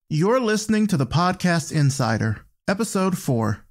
You're listening to the Podcast Insider, Episode 4.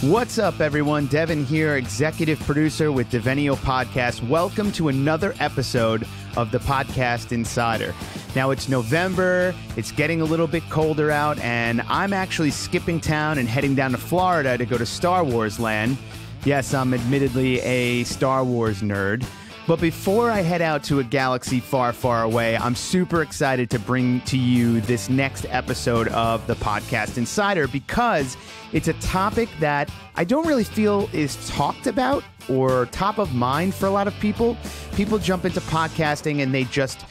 What's up, everyone? Devin here, executive producer with Devenio Podcast. Welcome to another episode of the Podcast Insider. Now, it's November, it's getting a little bit colder out, and I'm actually skipping town and heading down to Florida to go to Star Wars Land. Yes, I'm admittedly a Star Wars nerd. But before I head out to a galaxy far, far away, I'm super excited to bring to you this next episode of the Podcast Insider because it's a topic that I don't really feel is talked about or top of mind for a lot of people. People jump into podcasting and they just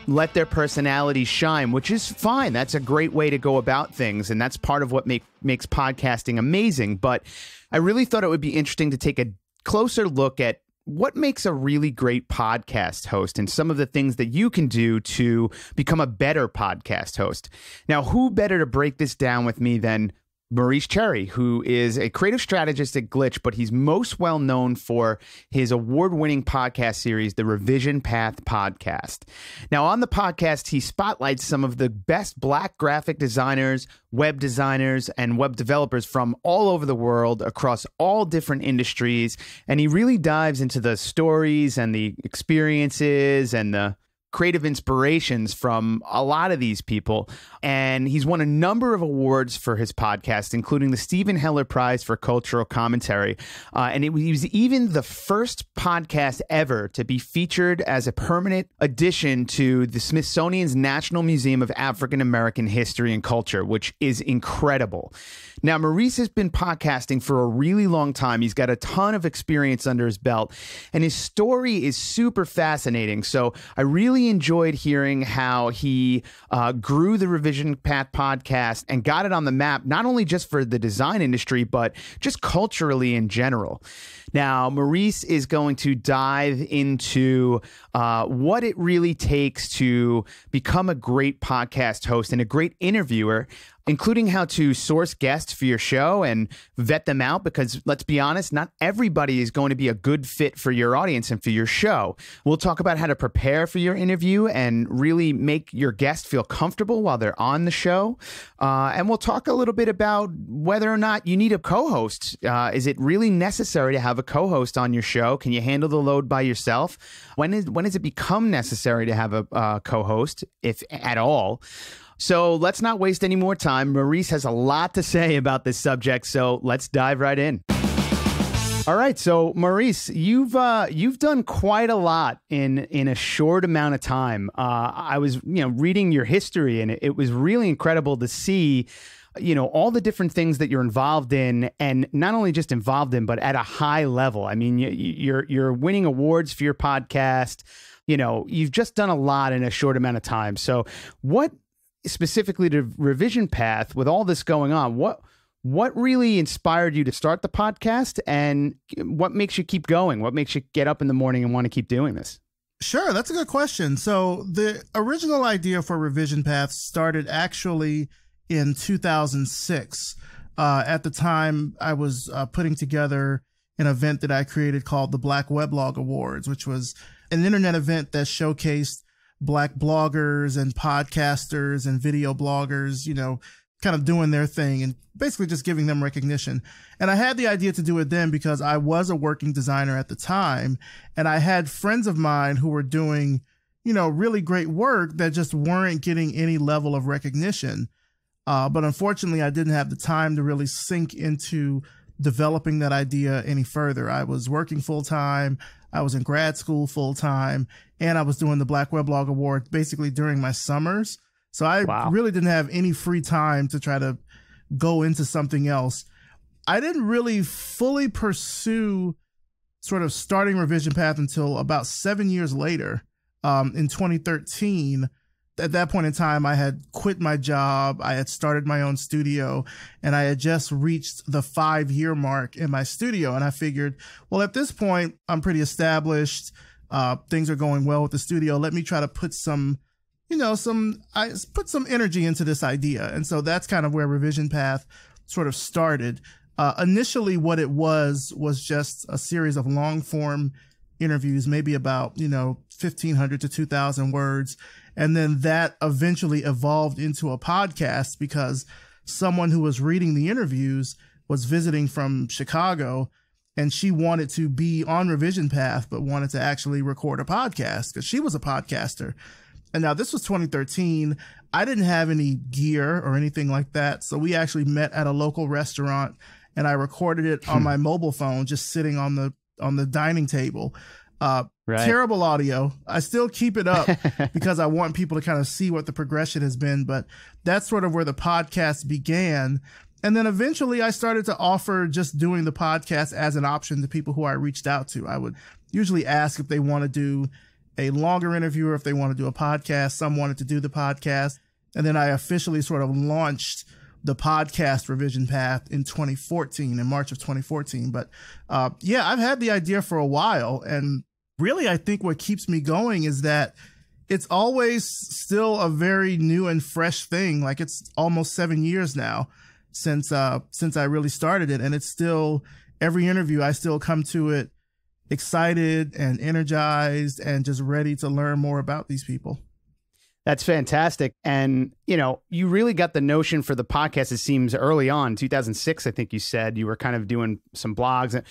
let their personality shine, which is fine. That's a great way to go about things, and that's part of what makes podcasting amazing. But I really thought it would be interesting to take a closer look at what makes a really great podcast host and some of the things that you can do to become a better podcast host. Now, who better to break this down with me than Maurice Cherry, who is a creative strategist at Glitch, but he's most well known for his award-winning podcast series, the Revision Path Podcast. Now, on the podcast, he spotlights some of the best Black graphic designers, web designers, and web developers from all over the world across all different industries, and he really dives into the stories and the experiences and the creative inspirations from a lot of these people. And he's won a number of awards for his podcast, including the Stephen Heller Prize for Cultural Commentary. And he was even the first podcast ever to be featured as a permanent addition to the Smithsonian's National Museum of African American History and Culture, which is incredible. Now, Maurice has been podcasting for a really long time. He's got a ton of experience under his belt, and his story is super fascinating. So I really enjoyed hearing how he grew the Revision Path podcast and got it on the map, not only just for the design industry, but just culturally in general. Now, Maurice is going to dive into what it really takes to become a great podcast host and a great interviewer, including how to source guests for your show and vet them out, because let's be honest, not everybody is going to be a good fit for your audience and for your show. We'll talk about how to prepare for your interview and really make your guest feel comfortable while they're on the show. And we'll talk a little bit about whether or not you need a co-host. Is it really necessary to have a co-host on your show? Can you handle the load by yourself? When does it become necessary to have a co-host, if at all? So let's not waste any more time. Maurice has a lot to say about this subject, so let's dive right in. All right, so Maurice, you've done quite a lot in a short amount of time. I was reading your history, and it was really incredible to see all the different things that you're involved in, and not only just involved in, but at a high level. I mean, you're winning awards for your podcast. You've just done a lot in a short amount of time. So what specifically to Revision Path, with all this going on, what really inspired you to start the podcast, and what makes you keep going? What makes you get up in the morning and want to keep doing this? Sure, that's a good question. So the original idea for Revision Path started actually in 2006. At the time, I was putting together an event that I created called the Black Weblog Awards, which was an internet event that showcased Black bloggers and podcasters and video bloggers, kind of doing their thing and basically just giving them recognition. And I had the idea to do it then because I was a working designer at the time, and I had friends of mine who were doing, really great work that just weren't getting any level of recognition. But unfortunately, I didn't have the time to really sink into developing that idea any further. I was working full time. I was in grad school full time, and I was doing the Black Weblog Award basically during my summers. So I really didn't have any free time to try to go into something else. I didn't really fully pursue sort of starting Revision Path until about 7 years later, in 2013. At that point in time, I had quit my job. I had started my own studio, and I had just reached the 5-year mark in my studio. And I figured, well, at this point, I'm pretty established. Things are going well with the studio. Let me try to put some energy into this idea. And so that's kind of where Revision Path sort of started. Initially, what it was just a series of long form interviews, maybe about, 1,500 to 2,000 words. And then that eventually evolved into a podcast because someone who was reading the interviews was visiting from Chicago, and she wanted to be on Revision Path, but wanted to actually record a podcast because she was a podcaster. And now this was 2013. I didn't have any gear or anything like that. So we actually met at a local restaurant, and I recorded it on my mobile phone, just sitting on the dining table. Right. Terrible audio. I still keep it up because I want people to kind of see what the progression has been. But that's sort of where the podcast began. And then eventually I started to offer just doing the podcast as an option to people who I reached out to. I would usually ask if they want to do a longer interview or if they want to do a podcast. Some wanted to do the podcast. And then I officially sort of launched the podcast Revision Path in 2014, in March of 2014. But yeah, I've had the idea for a while. And really, I think what keeps me going is that it's always still a very new and fresh thing. Like, it's almost 7 years now since I really started it. And it's still, every interview, I still come to it excited and energized and just ready to learn more about these people. That's fantastic. And, you really got the notion for the podcast, it seems, early on, 2006, I think you said you were kind of doing some blogs.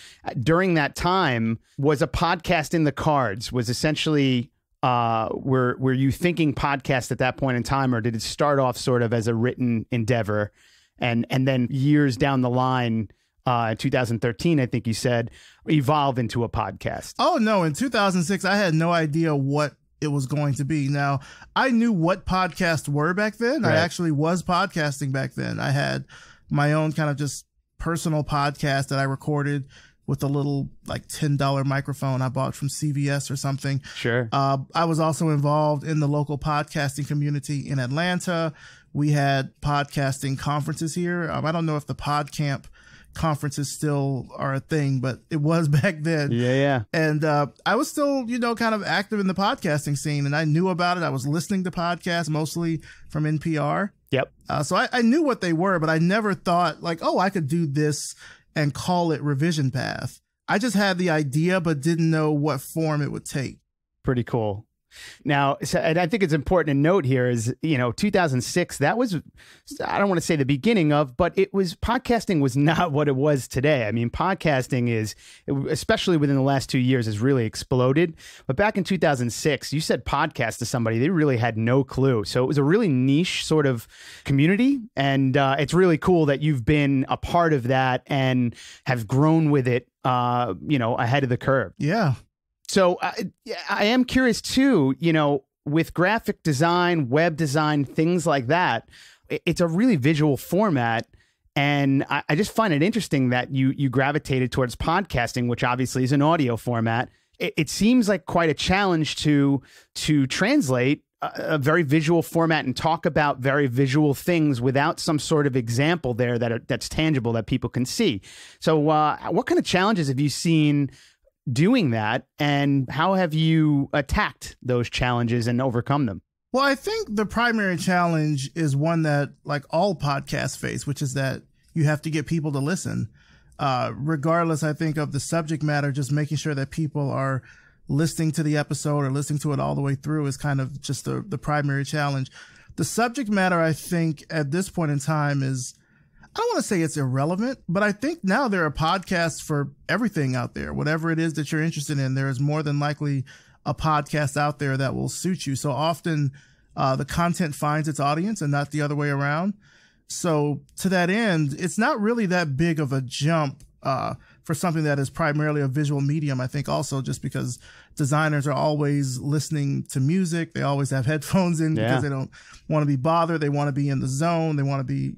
During that time, was a podcast in the cards? Was essentially, were you thinking podcast at that point in time, or did it start off sort of as a written endeavor? And then years down the line, 2013, I think you said, evolve into a podcast? Oh, no. In 2006, I had no idea what it was going to be. Now, I knew what podcasts were back then. Right. I actually was podcasting back then. I had my own kind of just personal podcast that I recorded with a little like $10 microphone I bought from CVS or something. Sure. I was also involved in the local podcasting community in Atlanta. We had podcasting conferences here. I don't know if the PodCamp conferences still are a thing, but it was back then. Yeah. And I was still, kind of active in the podcasting scene, and I knew about it. I was listening to podcasts mostly from NPR. Yep. So I knew what they were, but I never thought like, oh, I could do this and call it Revision Path. I just had the idea, but didn't know what form it would take. Pretty cool. Now, and I think it's important to note here is, 2006, that was, I don't want to say the beginning of, but podcasting was not what it was today. I mean, podcasting is, especially within the last 2 years, has really exploded. But back in 2006, you said podcast to somebody, they really had no clue. So it was a really niche sort of community. And it's really cool that you've been a part of that and have grown with it, ahead of the curve. Yeah. So I am curious too, with graphic design, web design, things like that, it's a really visual format. And I just find it interesting that you gravitated towards podcasting, which obviously is an audio format. It seems like quite a challenge to translate a very visual format and talk about very visual things without some sort of example there that's tangible that people can see. So what kind of challenges have you seen doing that, and how have you attacked those challenges and overcome them? Well, I think the primary challenge is one that like all podcasts face, which is that you have to get people to listen. Regardless, I think, of the subject matter, just making sure that people are listening to the episode or listening to it all the way through is kind of just the primary challenge. The subject matter, I think, at this point in time is, I don't want to say it's irrelevant, but I think now there are podcasts for everything out there. Whatever it is that you're interested in, there is more than likely a podcast out there that will suit you. So often the content finds its audience and not the other way around. So to that end, it's not really that big of a jump for something that is primarily a visual medium. I think also just because designers are always listening to music. They always have headphones in because they don't want to be bothered. They want to be in the zone. They want to be,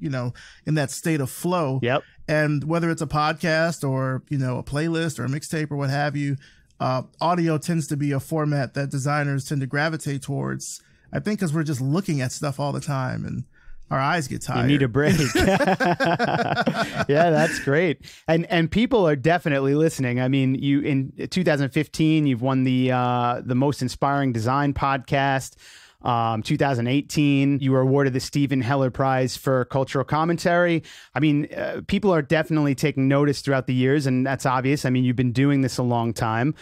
in that state of flow. Yep. And whether it's a podcast or, a playlist or a mixtape or what have you, audio tends to be a format that designers tend to gravitate towards. I think because we're just looking at stuff all the time and our eyes get tired. You need a break. Yeah, that's great. And people are definitely listening. I mean, you in 2015, you've won the most inspiring design podcast. 2018, you were awarded the Stephen Heller Prize for Cultural Commentary. I mean, people are definitely taking notice throughout the years, and that's obvious. I mean, you've been doing this a long time.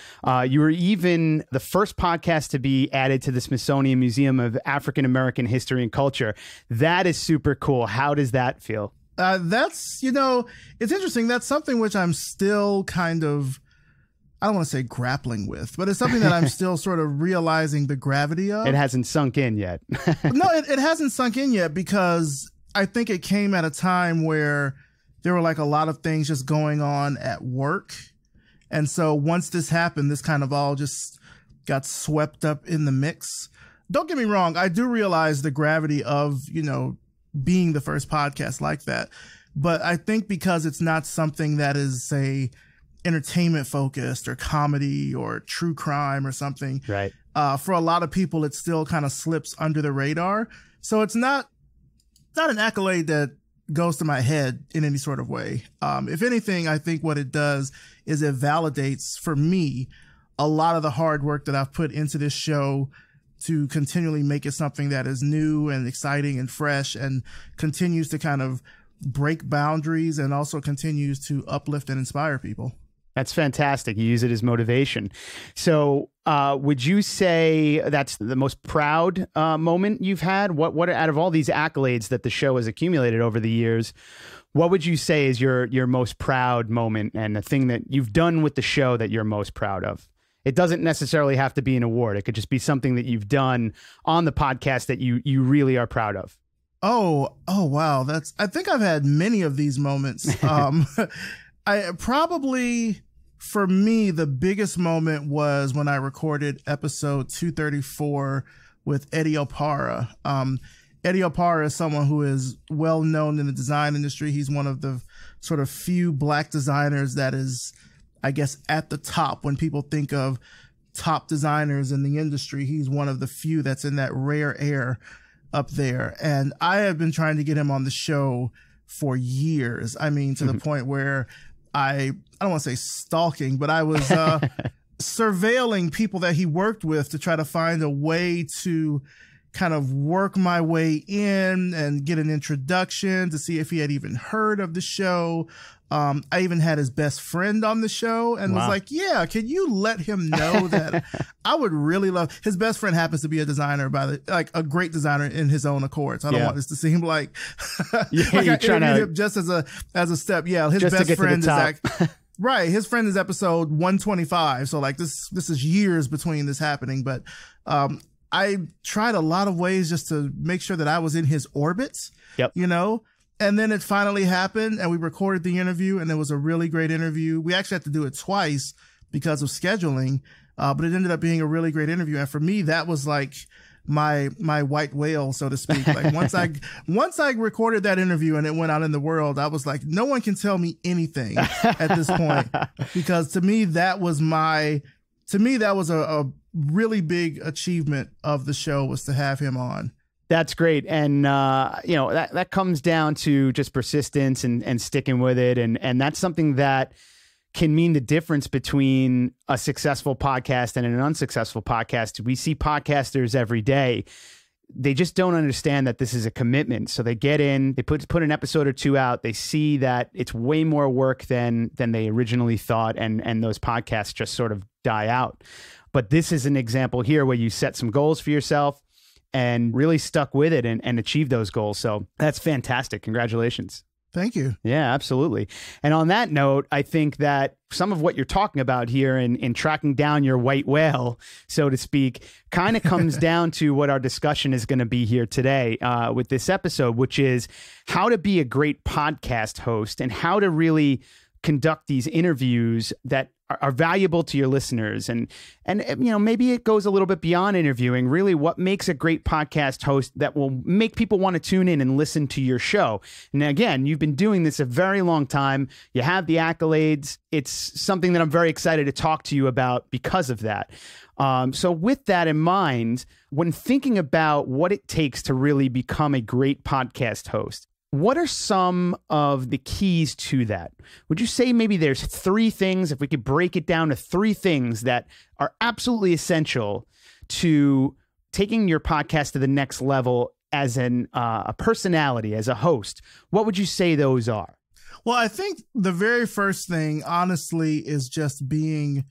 You were even the first podcast to be added to the Smithsonian Museum of African American History and Culture. That is super cool. How does that feel? That's, it's interesting. That's something which I'm still kind of, I don't want to say grappling with, but it's something that I'm still sort of realizing the gravity of. It hasn't sunk in yet. No, it hasn't sunk in yet, because I think it came at a time where there were like a lot of things just going on at work. And so once this happened, this kind of all just got swept up in the mix. Don't get me wrong. I do realize the gravity of, being the first podcast like that. But I think because it's not something that is, say, entertainment focused or comedy or true crime or something. Right. For a lot of people, it still kind of slips under the radar. So it's not an accolade that goes to my head in any sort of way. If anything, I think what it does is it validates for me a lot of the hard work that I've put into this show to continually make it something that is new and exciting and fresh and continues to kind of break boundaries and also continues to uplift and inspire people. That's fantastic. You use it as motivation. So would you say that's the most proud moment you've had? What out of all these accolades that the show has accumulated over the years, what would you say is your most proud moment and the thing that you've done with the show that you're most proud of? It doesn't necessarily have to be an award. It could just be something that you've done on the podcast that you really are proud of. Oh, wow. I think I've had many of these moments. I probably, for me, the biggest moment was when I recorded episode 234 with Eddie Opara. Eddie Opara is someone who is well known in the design industry. He's one of the sort of few Black designers that is, I guess, at the top. When people think of top designers in the industry, he's one of the few that's in that rare air up there. And I have been trying to get him on the show for years. I mean, to the point where I don't want to say stalking, but I was surveilling people that he worked with to try to find a way to kind of work my way in and get an introduction to see if he had even heard of the show. I even had his best friend on the show and was like, yeah, can you let him know that I would really love, his best friend happens to be a designer like a great designer in his own accord. So I don't want this to seem like, like I interviewed him just as a step. Yeah. His best friend is right. His friend is episode 125. So like this is years between this happening, but, I tried a lot of ways just to make sure that I was in his orbits, and then it finally happened and we recorded the interview and it was a really great interview. We actually had to do it twice because of scheduling, but it ended up being a really great interview. And for me, that was like my white whale, so to speak. Like once I recorded that interview and it went out in the world, I was like, no one can tell me anything at this point, because to me, that was a really big achievement of the show, was to have him on. That's great. And, that comes down to just persistence and sticking with it. And that's something that can mean the difference between a successful podcast and an unsuccessful podcast. We see podcasters every day. They just don't understand that this is a commitment. So they get in, they put an episode or two out. They see that it's way more work than they originally thought. And those podcasts just sort of die out. But this is an example here where you set some goals for yourself and really stuck with it and achieved those goals. So that's fantastic. Congratulations. Thank you. Yeah, absolutely. And on that note, I think that some of what you're talking about here in tracking down your white whale, so to speak, kind of comes down to what our discussion is going to be here today with this episode, which is how to be a great podcast host and how to really conduct these interviews that are valuable to your listeners. And maybe it goes a little bit beyond interviewing, really what makes a great podcast host that will make people want to tune in and listen to your show. And again, you've been doing this a very long time. You have the accolades. It's something that I'm very excited to talk to you about because of that. So with that in mind, when thinking about what it takes to really become a great podcast host, what are some of the keys to that? Would you say maybe there's three things, if we could break it down to three things that are absolutely essential to taking your podcast to the next level as a personality, as a host, what would you say those are? Well, I think the very first thing, honestly, is just being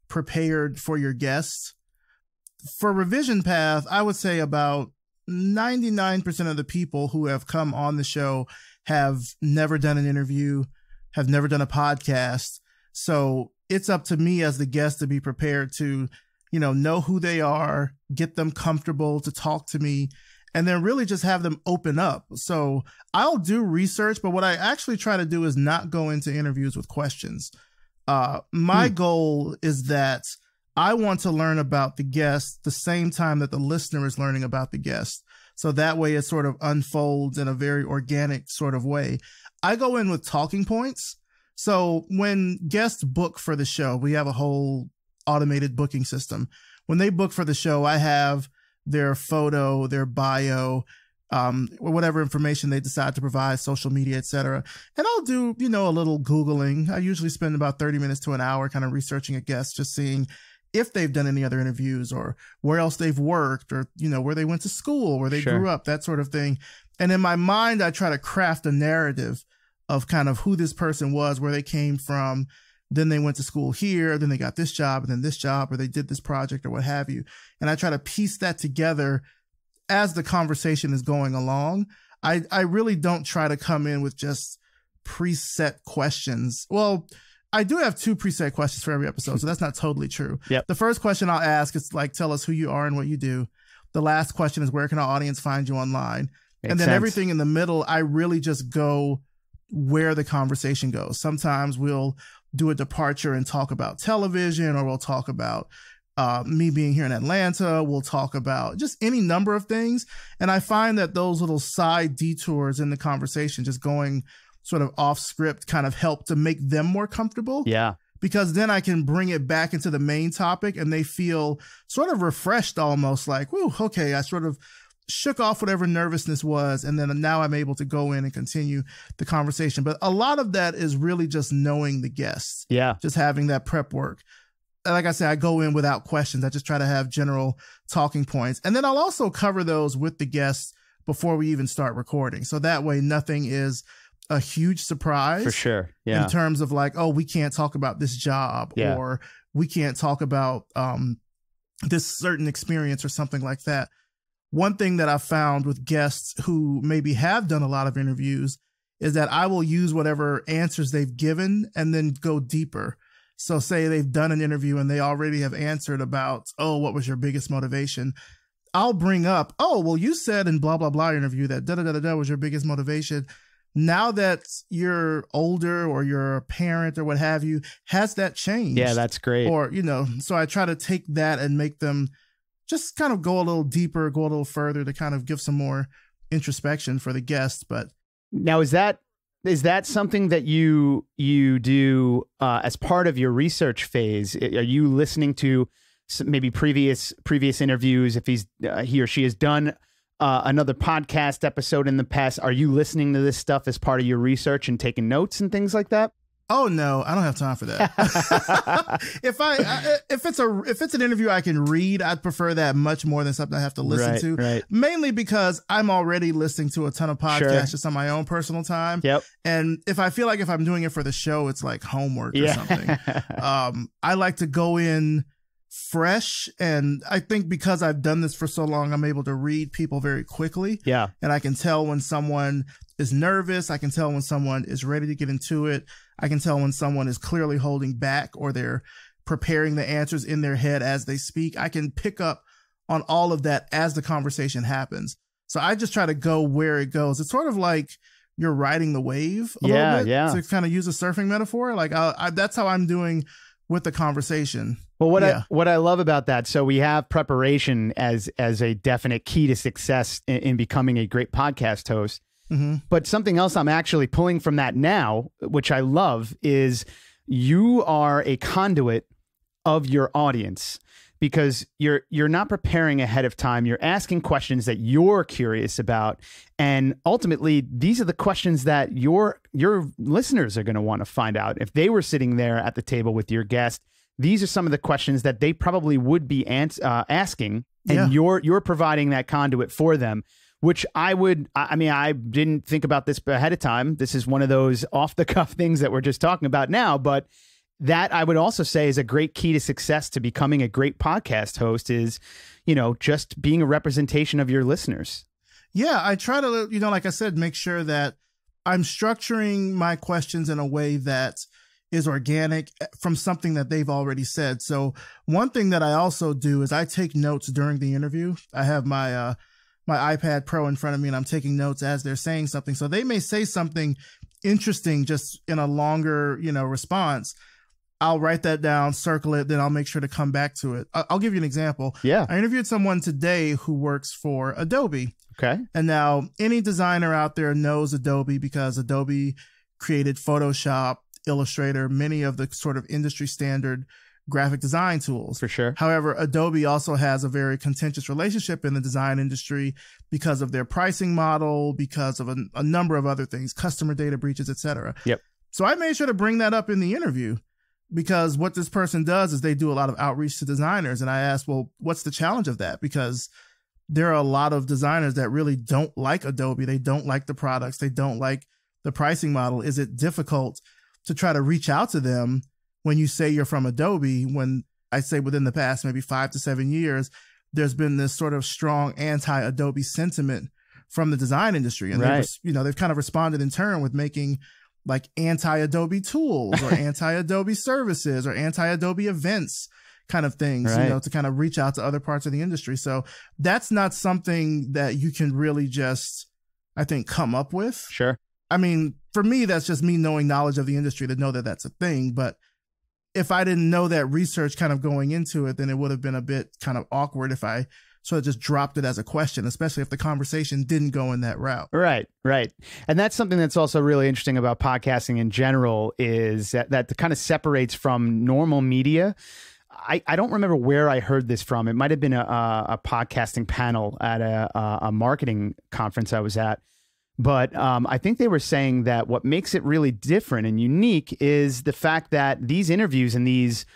prepared for your guests. For Revision Path, I would say about 99% of the people who have come on the show have never done an interview, have never done a podcast. So it's up to me as the guest to be prepared to, know who they are, get them comfortable to talk to me, and then really just have them open up. So I'll do research, but what I actually try to do is not go into interviews with questions. My goal is that I want to learn about the guest the same time that the listener is learning about the guest. So that way it sort of unfolds in a very organic sort of way. I go in with talking points. So when guests book for the show, we have a whole automated booking system. When they book for the show, I have their photo, their bio, whatever information they decide to provide, social media, etc. And I'll do, a little Googling. I usually spend about 30 minutes to an hour kind of researching a guest, just seeing if they've done any other interviews or where else they've worked or, where they went to school, where they grew up, that sort of thing. And in my mind, I try to craft a narrative of kind of who this person was, where they came from. Then they went to school here, then they got this job and then this job, or they did this project or what have you. And I try to piece that together as the conversation is going along. I really don't try to come in with just preset questions. Well, I do have 2 preset questions for every episode, so that's not totally true. Yep. The first question I'll ask is like, tell us who you are and what you do. The last question is, where can our audience find you online? Makes and then sense. Everything in the middle, I really just go where the conversation goes. Sometimes we'll do a departure and talk about television, or we'll talk about me being here in Atlanta. We'll talk about just any number of things. And I find that those little side detours in the conversation, just going sort of off script, kind of help to make them more comfortable. Yeah. Because then I can bring it back into the main topic and they feel sort of refreshed, almost like, whoa, okay, I sort of shook off whatever nervousness was. And then now I'm able to go in and continue the conversation. But a lot of that is really just knowing the guests. Yeah. Just having that prep work. Like I said, I go in without questions. I just try to have general talking points. And then I'll also cover those with the guests before we even start recording. So that way nothing is a huge surprise. For sure. Yeah. In terms of like, oh, we can't talk about this job, or we can't talk about this certain experience or something like that. One thing that I've found with guests who maybe have done a lot of interviews is that I will use whatever answers they've given and then go deeper. So say they've done an interview and they already have answered about, oh, what was your biggest motivation? I'll bring up, oh, well, you said in blah, blah, blah interview that da-da-da-da-da was your biggest motivation. Now that you're older or you're a parent or what have you, has that changed? Yeah, that's great. Or, so I try to take that and make them just kind of go a little deeper, go a little further to kind of give some more introspection for the guests. But now, is that something that you do as part of your research phase? Are you listening to maybe previous interviews? If he or she has done another podcast episode in the past, are you listening to this stuff as part of your research and taking notes and things like that? Oh no, I don't have time for that. If it's an interview I can read, I'd prefer that much more than something I have to listen to. Right. Mainly because I'm already listening to a ton of podcasts just on my own personal time. Yep. And if I feel like if I'm doing it for the show, it's like homework or something. I like to go in fresh, and I think because I've done this for so long, I'm able to read people very quickly. Yeah. And I can tell when someone is nervous. I can tell when someone is ready to get into it. I can tell when someone is clearly holding back or they're preparing the answers in their head as they speak. I can pick up on all of that as the conversation happens. So I just try to go where it goes. It's sort of like you're riding the wave a little bit, to kind of use a surfing metaphor. Like that's how I'm doing with the conversation. Well, what I love about that, so we have preparation as a definite key to success in becoming a great podcast host. Mm-hmm. But something else I'm actually pulling from that now, which I love, is you are a conduit of your audience, because you're not preparing ahead of time. You're asking questions that you're curious about. And ultimately, these are the questions that your listeners are going to want to find out. If they were sitting there at the table with your guest, these are some of the questions that they probably would be asking, and Yeah. you're providing that conduit for them, which I didn't think about this ahead of time. This is one of those off the cuff things that we're just talking about now, but that I would also say is a great key to success to becoming a great podcast host is, just being a representation of your listeners. Yeah, I try to, like I said, make sure that I'm structuring my questions in a way that is organic from something that they've already said. So one thing that I also do is I take notes during the interview. I have my iPad Pro in front of me and I'm taking notes as they're saying something. So they may say something interesting just in a longer, response. I'll write that down, circle it, then I'll make sure to come back to it. I'll give you an example. Yeah. I interviewed someone today who works for Adobe. Okay. And now any designer out there knows Adobe because Adobe created Photoshop, Illustrator, many of the sort of industry standard graphic design tools. For sure. However, Adobe also has a very contentious relationship in the design industry because of their pricing model, because of a number of other things, customer data breaches, etc. Yep. So I made sure to bring that up in the interview because what this person does is they do a lot of outreach to designers. And I asked, well, what's the challenge of that? Because there are a lot of designers that really don't like Adobe. They don't like the products. They don't like the pricing model. Is it difficult to try to reach out to them when you say you're from Adobe? When I say within the past maybe 5 to 7 years, there's been this sort of strong anti-Adobe sentiment from the design industry. And right. they've kind of responded in turn with making like anti-Adobe tools or anti-Adobe services or anti-Adobe events kind of things, right. To kind of reach out to other parts of the industry. So that's not something that you can really just, I think, come up with. Sure. I mean, for me, that's just me knowing knowledge of the industry to know that that's a thing. But if I didn't know that research kind of going into it, then it would have been a bit kind of awkward if I sort of just dropped it as a question, especially if the conversation didn't go in that route. Right. And that's something that's also really interesting about podcasting in general is that kind of separates from normal media. I don't remember where I heard this from. It might have been a podcasting panel at a marketing conference I was at. But I think they were saying that what makes it really different and unique is the fact that these interviews and these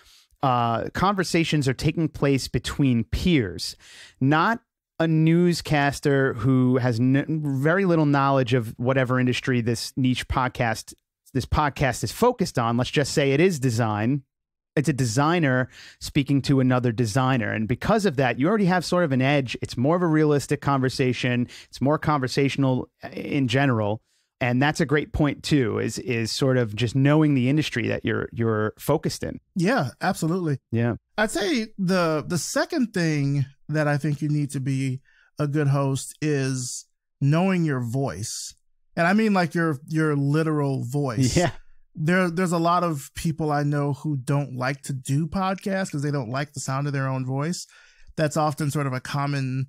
conversations are taking place between peers, not a newscaster who has very little knowledge of whatever industry this podcast is focused on. Let's just say it is design. It's a designer speaking to another designer. And because of that, you already have sort of an edge. It's more of a realistic conversation. It's more conversational in general. And that's a great point too, is sort of just knowing the industry that you're focused in. Yeah, absolutely. Yeah. I'd say the second thing that I think you need to be a good host is knowing your voice. And I mean like your literal voice. Yeah. There's a lot of people I know who don't like to do podcasts because they don't like the sound of their own voice. That's often sort of a common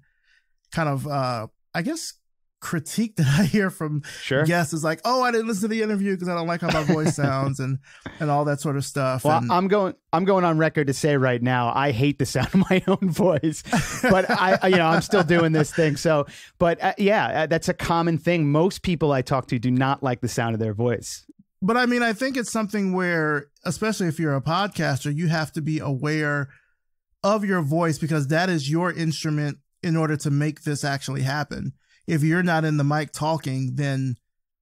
kind of, I guess, critique that I hear from guests is like, oh, I didn't listen to the interview because I don't like how my voice sounds and all that sort of stuff. Well, and I'm going on record to say right now, I hate the sound of my own voice, but I'm still doing this thing. So, but that's a common thing. Most people I talk to do not like the sound of their voice. But I mean, I think it's something where, especially if you're a podcaster, you have to be aware of your voice because that is your instrument in order to make this actually happen. If you're not in the mic talking, then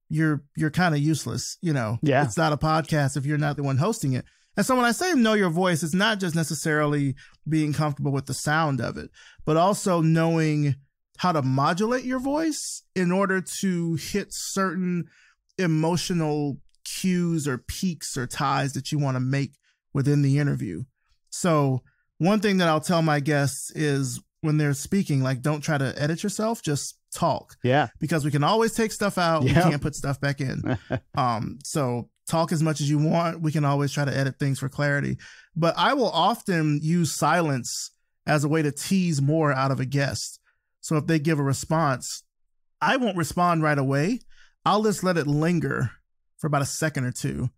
you're kind of useless. Yeah. It's not a podcast if you're not the one hosting it. And so when I say know your voice, it's not just necessarily being comfortable with the sound of it, but also knowing how to modulate your voice in order to hit certain emotional cues or peaks or ties that you want to make within the interview. So one thing that I'll tell my guests is when they're speaking, like, don't try to edit yourself, just talk. Yeah. Because we can always take stuff out. We can't put stuff back in. So talk as much as you want. We can always try to edit things for clarity. But I will often use silence as a way to tease more out of a guest. So if they give a response, I won't respond right away. I'll just let it linger for about a second or two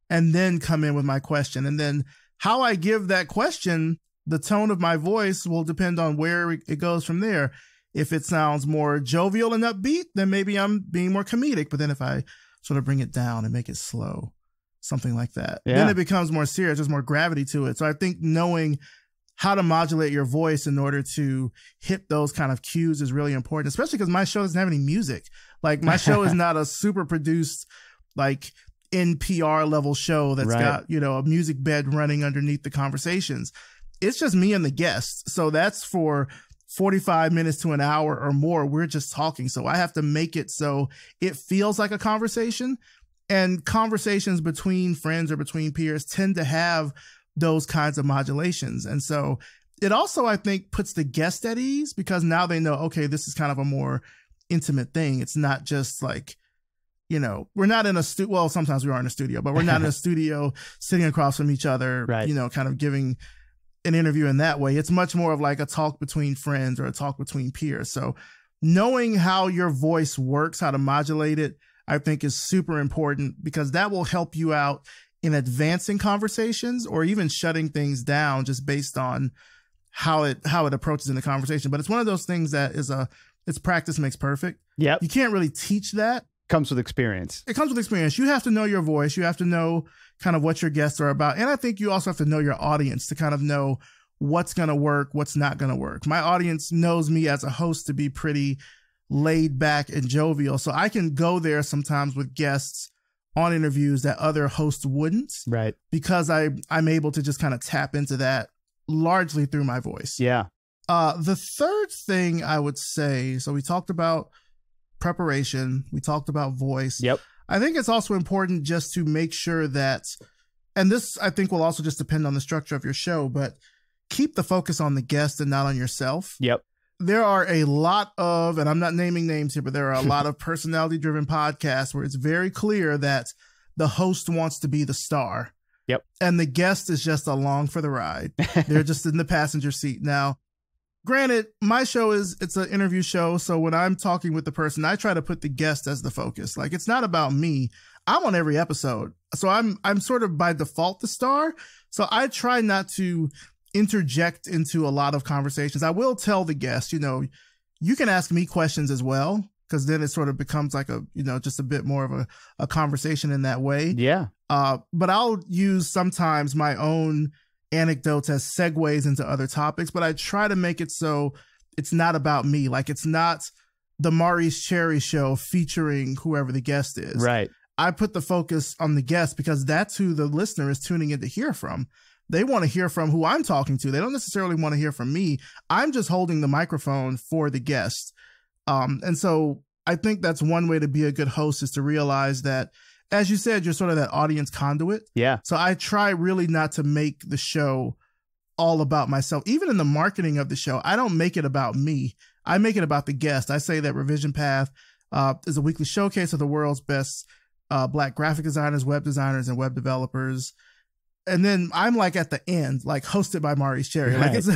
and then come in with my question. And then how I give that question, the tone of my voice will depend on where it goes from there. If it sounds more jovial and upbeat, then maybe I'm being more comedic. But then if I sort of bring it down and make it slow, something like that. Yeah. Then it becomes more serious. There's more gravity to it. So I think knowing how to modulate your voice in order to hit those kind of cues is really important, especially because my show doesn't have any music. Like my show is not a super produced, like NPR level show that's got, you know, a music bed running underneath the conversations. It's just me and the guest. So that's for 45 minutes to an hour or more. We're just talking. So I have to make it so it feels like a conversation, and conversations between friends or between peers tend to have those kinds of modulations. And so it also, I think, puts the guest at ease because now they know, okay, this is kind of a more intimate thing. It's not just like, you know, we're not in a studio. Well, sometimes we are in a studio, but we're not in a studio sitting across from each other, you know, kind of giving an interview in that way. It's much more of like a talk between friends or a talk between peers. So knowing how your voice works, how to modulate it, I think is super important because that will help you out in advancing conversations or even shutting things down just based on how it approaches in the conversation. But it's one of those things that is it's practice makes perfect. Yeah. You can't really teach that. Comes with experience. It comes with experience. You have to know your voice. You have to know kind of what your guests are about. And I think you also have to know your audience to kind of know what's going to work, what's not going to work. My audience knows me as a host to be pretty laid back and jovial. So I can go there sometimes with guests on interviews that other hosts wouldn't. Right. Because I'm able to just kind of tap into that largely through my voice. Yeah. The third thing I would say, so we talked about preparation, we talked about voice. Yep. I think it's also important just to make sure that, and this I think will also just depend on the structure of your show, but keep the focus on the guest and not on yourself. Yep. There are a lot of, and I'm not naming names here, but there are a lot of personality driven podcasts where it's very clear that the host wants to be the star. Yep. And the guest is just along for the ride. They're just in the passenger seat. Now, granted, my show it's an interview show. So when I'm talking with the person, I try to put the guest as the focus. Like it's not about me. I'm on every episode. So I'm sort of by default the star. So I try not to interject into a lot of conversations. I will tell the guest, you know, you can ask me questions as well, because then it sort of becomes like a, you know, just a bit more of a conversation in that way. Yeah. But I'll use sometimes my own anecdotes as segues into other topics, but I try to make it so it's not about me. Like it's not the Maurice Cherry show featuring whoever the guest is. Right. I put the focus on the guest because that's who the listener is tuning in to hear from. They want to hear from who I'm talking to. They don't necessarily want to hear from me. I'm just holding the microphone for the guest. And so I think that's one way to be a good host is to realize that, as you said, you're sort of that audience conduit. Yeah. So I try really not to make the show all about myself. Even in the marketing of the show, I don't make it about me. I make it about the guest. I say that Revision Path is a weekly showcase of the world's best Black graphic designers, web designers, and web developers. And then I'm like at the end, like hosted by Maurice Cherry. Like it's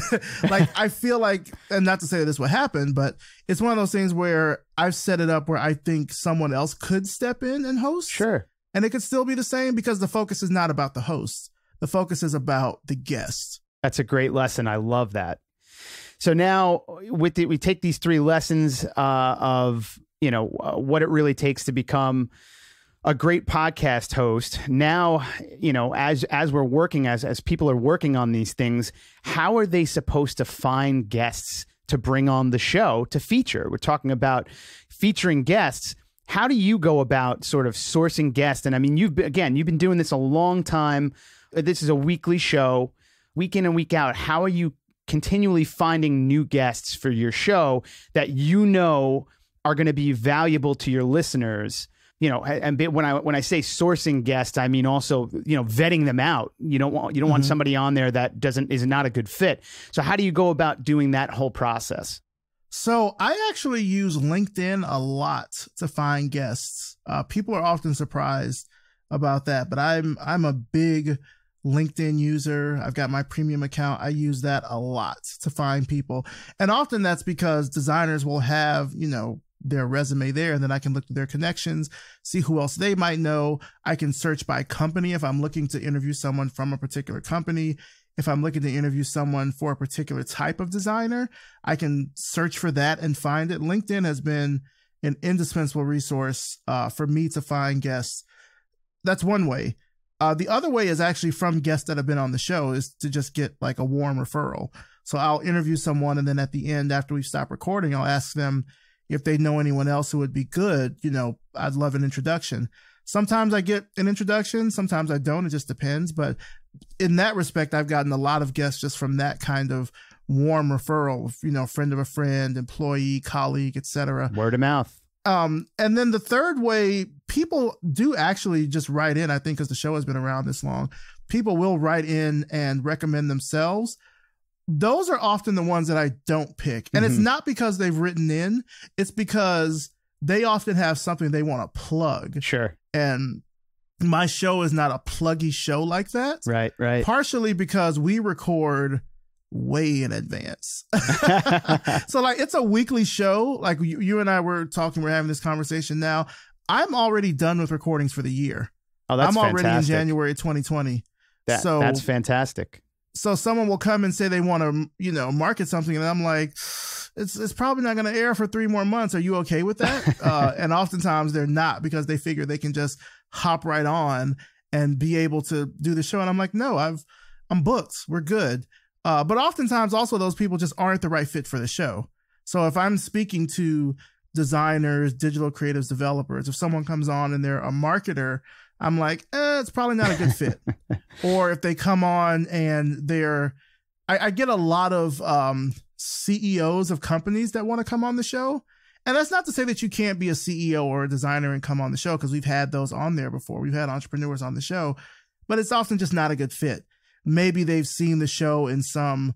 like, I feel like, and not to say this would happen, but it's one of those things where I've set it up where I think someone else could step in and host. Sure. And it could still be the same because the focus is not about the host. The focus is about the guest. That's a great lesson. I love that. So now we take these 3 lessons of, you know, what it really takes to become a great podcast host. Now, you know, as we're working, as people are working on these things, how are they supposed to find guests to bring on the show to feature? We're talking about featuring guests. How do you go about sort of sourcing guests? And I mean, you've been doing this a long time. This is a weekly show, week in and week out. How are you continually finding new guests for your show that you know are going to be valuable to your listeners? You know, and when I say sourcing guests, I mean also, you know, vetting them out. You don't want somebody on there that is not a good fit. So how do you go about doing that whole process? So I actually use LinkedIn a lot to find guests. People are often surprised about that, but I'm a big LinkedIn user. I've got my premium account. I use that a lot to find people. And often that's because designers will have, you know, their resume there, and then I can look through their connections, see who else they might know. I can search by company if I'm looking to interview someone from a particular company. If I'm looking to interview someone for a particular type of designer, I can search for that and find it. LinkedIn has been an indispensable resource for me to find guests. That's one way. The other way is actually from guests that have been on the show, is to just get like a warm referral. So I'll interview someone, and then at the end, after we stop recording, I'll ask them if they know anyone else who would be good. I'd love an introduction. Sometimes I get an introduction, sometimes I don't. It just depends. But in that respect, I've gotten a lot of guests just from that kind of warm referral, friend of a friend, employee, colleague, etc. Word of mouth. And then the third way, people do actually just write in, I think, because the show has been around this long. People will write in and recommend themselves. Those are often the ones that I don't pick. And it's not because they've written in, it's because they often have something they want to plug. Sure. And my show is not a pluggy show like that. Right. Partially because we record way in advance. So like, it's a weekly show. Like you and I were talking, we're having this conversation now. I'm already done with recordings for the year. Oh, that's fantastic. I'm already in January 2020. That's fantastic. So someone will come and say they want to, market something. And I'm like, it's probably not going to air for 3 more months. Are you okay with that? And oftentimes they're not, because they figure they can just hop right on and be able to do the show. And I'm like, no, I'm booked. We're good. But oftentimes also those people just aren't the right fit for the show. So if I'm speaking to designers, digital creatives, developers, if someone comes on and they're a marketer, I'm like, it's probably not a good fit. Or if they come on and I get a lot of CEOs of companies that want to come on the show. And that's not to say that you can't be a CEO or a designer and come on the show, because we've had those on there before. We've had entrepreneurs on the show, but it's often just not a good fit. Maybe they've seen the show in some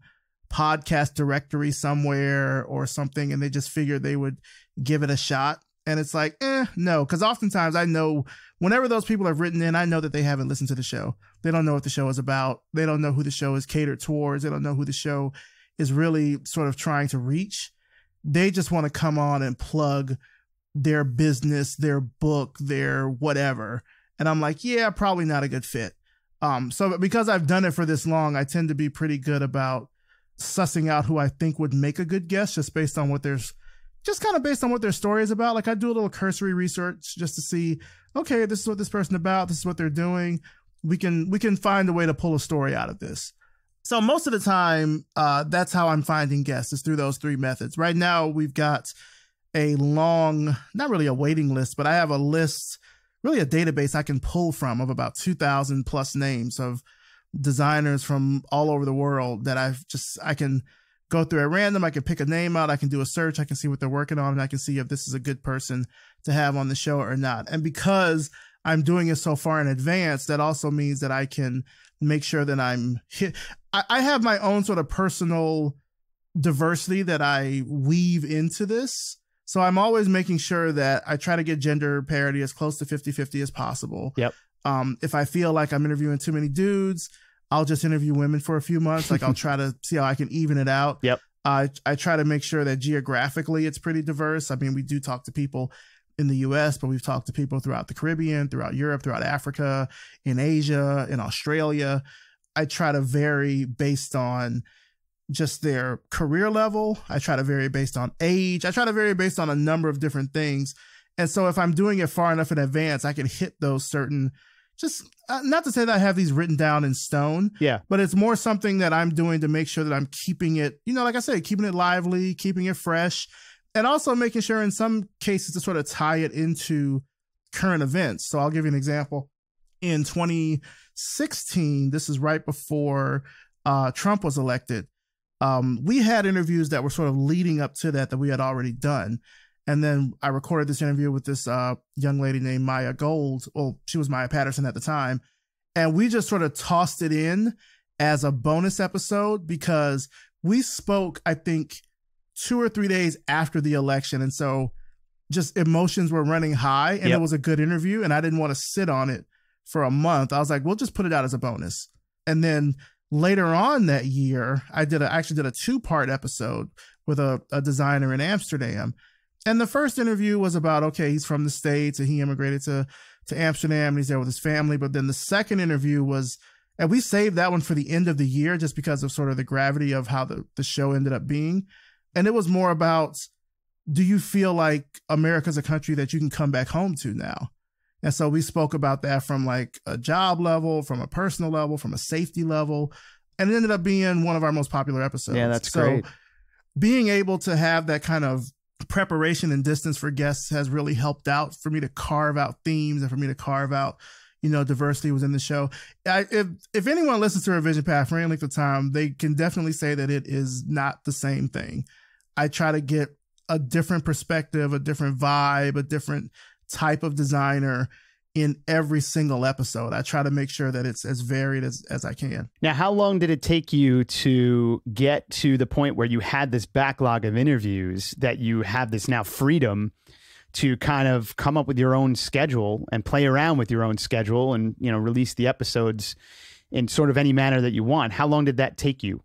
podcast directory somewhere or something, and they just figured they would give it a shot. And it's like, no, because oftentimes I know whenever those people have written in, I know that they haven't listened to the show. They don't know what the show is about. They don't know who the show is catered towards. They don't know who the show is really sort of trying to reach. They just want to come on and plug their business, their book, their whatever. And I'm like, yeah, probably not a good fit. So because I've done it for this long, I tend to be pretty good about sussing out who I think would make a good guest, just based on what based on what their story is about. Like, I do a little cursory research just to see, okay, this is what this person's about. This is what they're doing. We can find a way to pull a story out of this. So most of the time, that's how I'm finding guests, is through those 3 methods. Right now, we've got a long, not really a waiting list, but I have a list, really a database I can pull from, of about 2,000 plus names of designers from all over the world that I can go through at random. I can pick a name out. I can do a search. I can see what they're working on, and I can see if this is a good person to have on the show or not. And because I'm doing it so far in advance, that also means that I can make sure that I have my own sort of personal diversity that I weave into this. So I'm always making sure that I try to get gender parity as close to 50-50 as possible. Yep. If I feel like I'm interviewing too many dudes, I'll just interview women for a few months. Like, I'll try to see how I can even it out. Yep. I try to make sure that geographically it's pretty diverse. I mean, we do talk to people in the US, but we've talked to people throughout the Caribbean, throughout Europe, throughout Africa, in Asia, in Australia. I try to vary based on just their career level. I try to vary based on age. I try to vary based on a number of different things. And so if I'm doing it far enough in advance, I can hit those certain, just not to say that I have these written down in stone. Yeah. But it's more something that I'm doing to make sure that I'm keeping it, like I say, keeping it lively, keeping it fresh, and also making sure in some cases to sort of tie it into current events. So I'll give you an example. In 2016, this is right before Trump was elected. We had interviews that were sort of leading up to that we had already done. And then I recorded this interview with this young lady named Maya Gold. Well, she was Maya Patterson at the time. And we just sort of tossed it in as a bonus episode because we spoke, I think, 2 or 3 days after the election. And so just emotions were running high, and It was a good interview, and I didn't want to sit on it for a month. I was like, we'll just put it out as a bonus. And then later on that year, I actually did a 2-part episode with a designer in Amsterdam. And the first interview was about, okay, he's from the States and he immigrated to Amsterdam and he's there with his family. But then the second interview was, and we saved that one for the end of the year just because of sort of the gravity of how the show ended up being. And it was more about, do you feel like America's a country that you can come back home to now? And so we spoke about that from like a job level, from a personal level, from a safety level. And it ended up being one of our most popular episodes. Yeah, that's great. Being able to have that kind of preparation and distance for guests has really helped out for me to carve out themes and for me to carve out, diversity within the show. If anyone listens to Revision Path for any length of time, they can definitely say that it is not the same thing. I try to get a different perspective, a different vibe, a different type of designer in every single episode. I try to make sure that it's as varied as I can. Now, how long did it take you to get to the point where you had this backlog of interviews, that you have this now freedom to kind of come up with your own schedule and play around with your own schedule and, release the episodes in sort of any manner that you want? How long did that take you?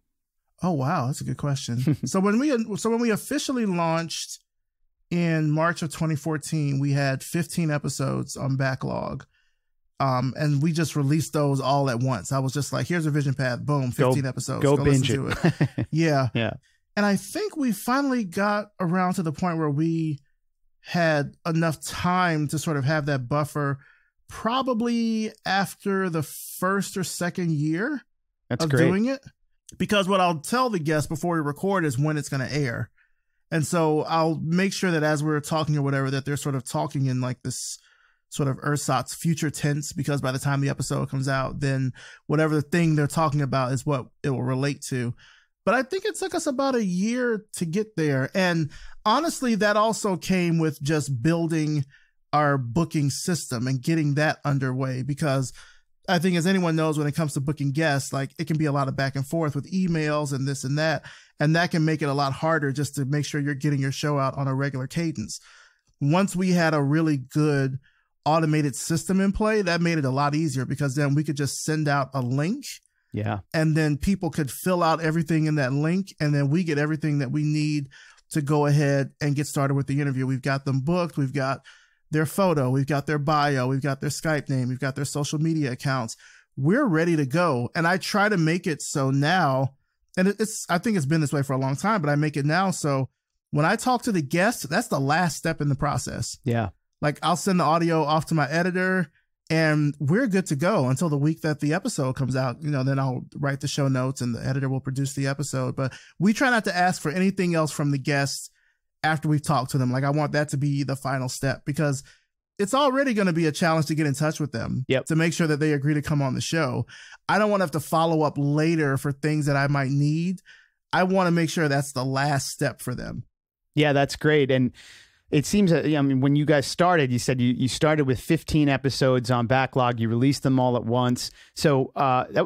Oh, wow. That's a good question. So when we officially launched in March of 2014, we had 15 episodes on backlog. And we just released those all at once. I was just like, here's Revision Path. Boom, 15 episodes. Go binge listen to it. Yeah. Yeah. And I think we finally got around to the point where we had enough time to sort of have that buffer, probably after the first or second year of doing it. Because what I'll tell the guests before we record is when it's going to air. And so I'll make sure that as we're talking or whatever, that they're sort of talking in like this sort of ersatz future tense, because by the time the episode comes out, then whatever the thing they're talking about is what it will relate to. But I think it took us about a year to get there. And honestly, that also came with just building our booking system and getting that underway, because I think, as anyone knows, when it comes to booking guests, like, it can be a lot of back and forth with emails and this and that. And that can make it a lot harder just to make sure you're getting your show out on a regular cadence. Once we had a really good automated system in play, that made it a lot easier, because then we could just send out a link. Yeah. And then people could fill out everything in that link. And then we get everything that we need to go ahead and get started with the interview. We've got them booked. We've got their photo. We've got their bio. We've got their Skype name. We've got their social media accounts. We're ready to go. And I try to make it so now, and I think it's been this way for a long time, but I make it now so when I talk to the guest, that's the last step in the process. Yeah. Like, I'll send the audio off to my editor and we're good to go until the week that the episode comes out. Then I'll write the show notes and the editor will produce the episode. But we try not to ask for anything else from the guests after we've talked to them. Like, I want that to be the final step, because it's already going to be a challenge to get in touch with them to make sure that they agree to come on the show. I don't want to have to follow up later for things that I might need. I want to make sure that's the last step for them. Yeah, that's great. And it seems that, when you guys started, you said you started with 15 episodes on backlog. You released them all at once. So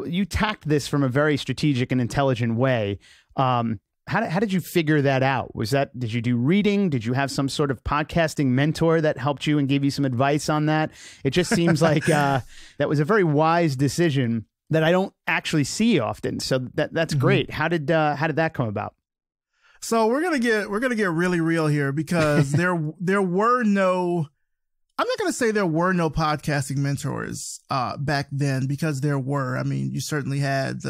you tacked this from a very strategic and intelligent way. How did you figure that out? Did you do reading? Did you have some sort of podcasting mentor that helped you and gave you some advice on that? It just seems like that was a very wise decision that I don't actually see often. So that's great. How did that come about? So we're gonna get really real here, because there were no, I'm not gonna say there were no podcasting mentors back then, because there were. I mean, you certainly had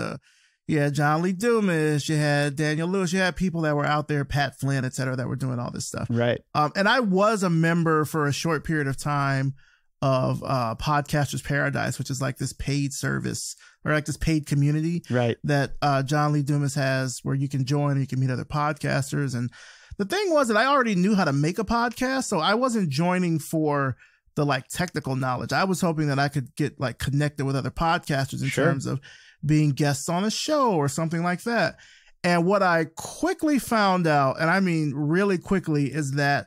you had John Lee Dumas, you had Daniel Lewis, you had people that were out there, Pat Flynn, et cetera, that were doing all this stuff. Right. And I was a member for a short period of time of Podcasters Paradise, which is like this paid service, or like this paid community that John Lee Dumas has, where you can join and you can meet other podcasters. And the thing was that I already knew how to make a podcast, so I wasn't joining for the like technical knowledge. I was hoping that I could get like connected with other podcasters in terms of being guests on a show or something like that. And what I quickly found out, and I mean really quickly, is that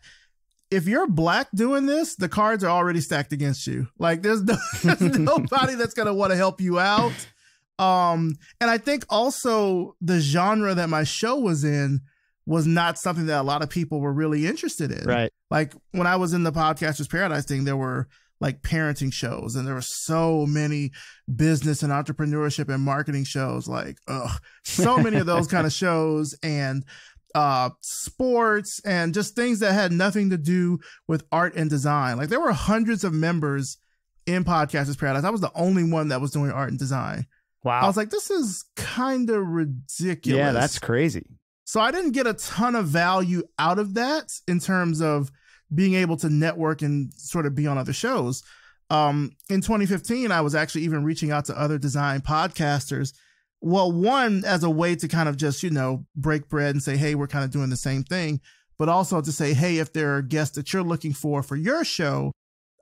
if you're Black doing this, the cards are already stacked against you. Like, there's nobody that's going to want to help you out. And I think also the genre that my show was in was not something that a lot of people were really interested in. Right. Like, when I was in the Podcasters Paradise thing, there were like parenting shows, and there were so many business and entrepreneurship and marketing shows, like, so many of those kind of shows, and sports, and just things that had nothing to do with art and design. Like, there were hundreds of members in Podcasters Paradise. I was the only one that was doing art and design. Wow. I was like, this is kind of ridiculous. Yeah, that's crazy. So I didn't get a ton of value out of that in terms of being able to network and sort of be on other shows. In 2015, I was actually even reaching out to other design podcasters. Well, one, as a way to kind of just, break bread and say, hey, we're kind of doing the same thing, but also to say, hey, if there are guests that you're looking for your show,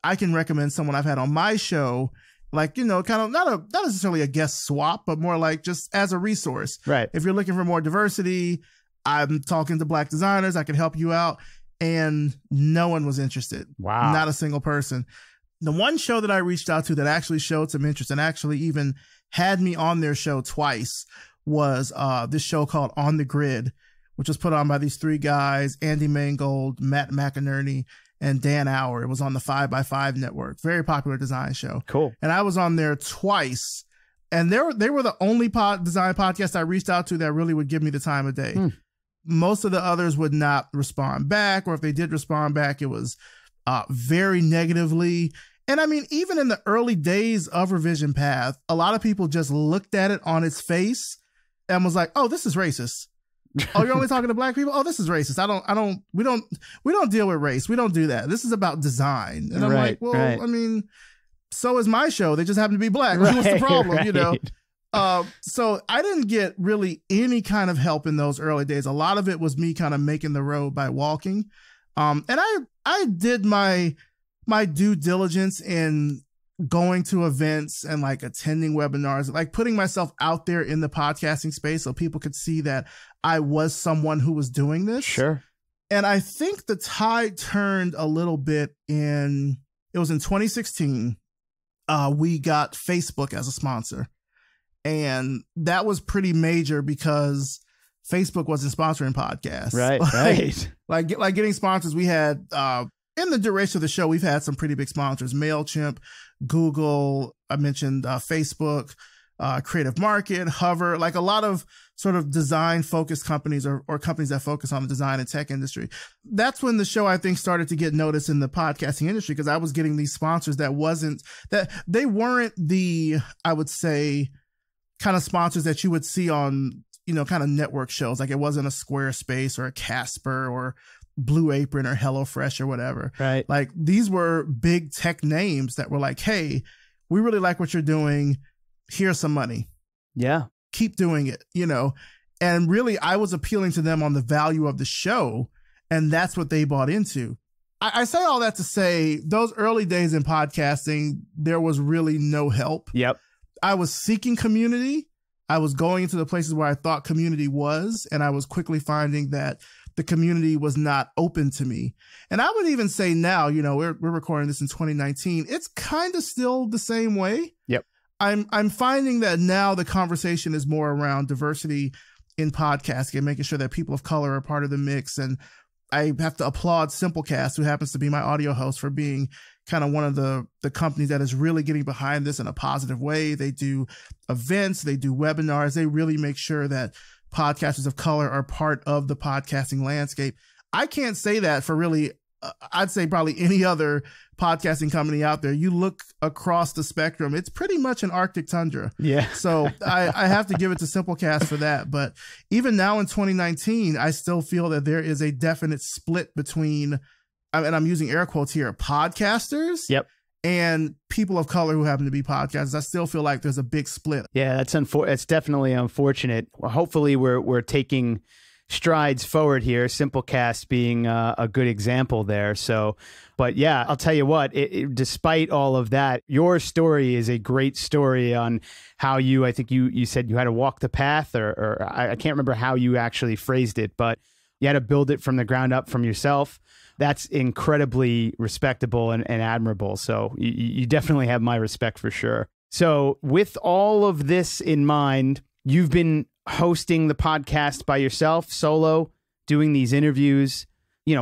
I can recommend someone I've had on my show, like, kind of not necessarily a guest swap, but more like just as a resource. Right. If you're looking for more diversity, I'm talking to Black designers, I can help you out. And no one was interested. Wow. Not a single person. The one show that I reached out to that actually showed some interest and actually even had me on their show twice was this show called On the Grid, which was put on by these three guys, Andy Mangold, Matt McInerney, and Dan Auer. It was on the 5x5 network. Very popular design show. Cool. And I was on there twice. And they were the only design podcast I reached out to that really would give me the time of day. Most of the others would not respond back, or if they did respond back, it was very negatively. And I mean, even in the early days of Revision Path, a lot of people just looked at it on its face and was like, oh, this is racist. Oh, you're only talking to Black people? Oh, this is racist. We don't deal with race. We don't do that. This is about design. And I'm like, well, I mean, so is my show. They just happen to be Black. What's the problem? So I didn't get really any kind of help in those early days. A lot of it was me kind of making the road by walking. And I did my due diligence in going to events and like attending webinars, like putting myself out there in the podcasting space so people could see that I was someone who was doing this. Sure. And I think the tide turned a little bit it was in 2016. We got Facebook as a sponsor. And that was pretty major because Facebook wasn't sponsoring podcasts. Right, right. Like getting sponsors, we had, in the duration of the show, we've had some pretty big sponsors: MailChimp, Google, I mentioned Facebook, Creative Market, Hover, like a lot of sort of design focused companies or companies that focus on the design and tech industry. That's when the show, I think, started to get noticed in the podcasting industry, because I was getting these sponsors that they weren't the, I would say, kind of sponsors that you would see on, kind of network shows. Like it wasn't a Squarespace or a Casper or Blue Apron or HelloFresh or whatever. Right. Like these were big tech names that were like, hey, we really like what you're doing. Here's some money. Yeah. Keep doing it, and really I was appealing to them on the value of the show. And that's what they bought into. I say all that to say those early days in podcasting, there was really no help. Yep. I was seeking community. I was going into the places where I thought community was, and I was quickly finding that the community was not open to me. And I would even say now, we're recording this in 2019. It's kind of still the same way. Yep. I'm finding that now the conversation is more around diversity in podcasting and making sure that people of color are part of the mix. And I have to applaud Simplecast, who happens to be my audio host, for being kind of one of the companies that is really getting behind this in a positive way. They do events, they do webinars, they really make sure that podcasters of color are part of the podcasting landscape. I can't say that for really, I'd say probably any other podcasting company out there. You look across the spectrum, it's pretty much an Arctic tundra. Yeah. So I have to give it to Simplecast for that. But even now in 2019, I still feel that there is a definite split between, and I'm using air quotes here, podcasters. Yep. And people of color who happen to be podcasters. I still feel like there's a big split. Yeah, that's definitely unfortunate. Well, hopefully we're taking strides forward here, Simplecast being a good example there. So, but yeah, I'll tell you what, despite all of that, your story is a great story on how I think you said you had to walk the path, or I can't remember how you actually phrased it, but you had to build it from the ground up from yourself. That's incredibly respectable and admirable. So you definitely have my respect for sure. So with all of this in mind, you've been hosting the podcast by yourself, solo, doing these interviews.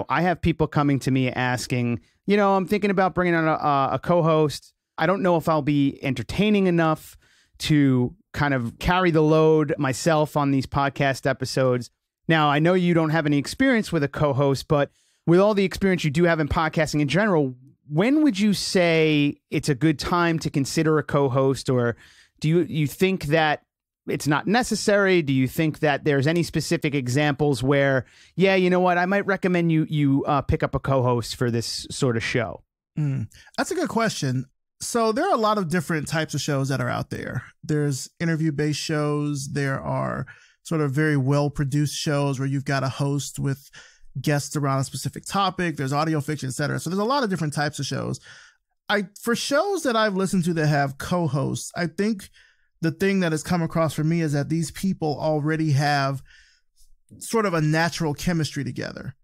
I have people coming to me asking, I'm thinking about bringing on a co-host. I don't know if I'll be entertaining enough to kind of carry the load myself on these podcast episodes. Now, I know you don't have any experience with a co-host, but with all the experience you do have in podcasting in general, when would you say it's a good time to consider a co-host? Or do you think that it's not necessary? Do you think that there's any specific examples where, yeah, you know what, I might recommend you pick up a co-host for this sort of show? That's a good question. So there are a lot of different types of shows that are out there. There's interview-based shows. There are sort of very well-produced shows where you've got a host with guests around a specific topic. There's audio fiction, et cetera. So there's a lot of different types of shows. For shows that I've listened to that have co-hosts, I think the thing that has come across for me is that these people already have sort of a natural chemistry together.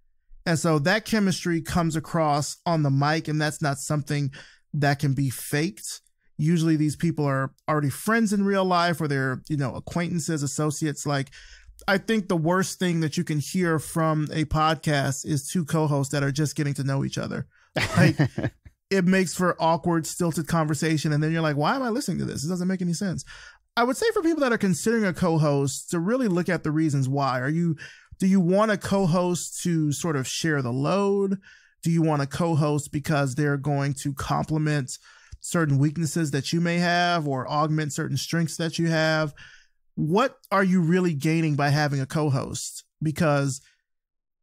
And so that chemistry comes across on the mic, and that's not something that can be faked. Usually these people are already friends in real life, or they're, acquaintances, associates. Like, I think the worst thing that you can hear from a podcast is two co-hosts that are just getting to know each other. Like, it makes for awkward, stilted conversation. And then you're like, why am I listening to this? It doesn't make any sense. I would say for people that are considering a co-host to really look at the reasons why. Do you want a co-host to sort of share the load? Do you want a co-host because they're going to complement certain weaknesses that you may have or augment certain strengths that you have? What are you really gaining by having a co-host? Because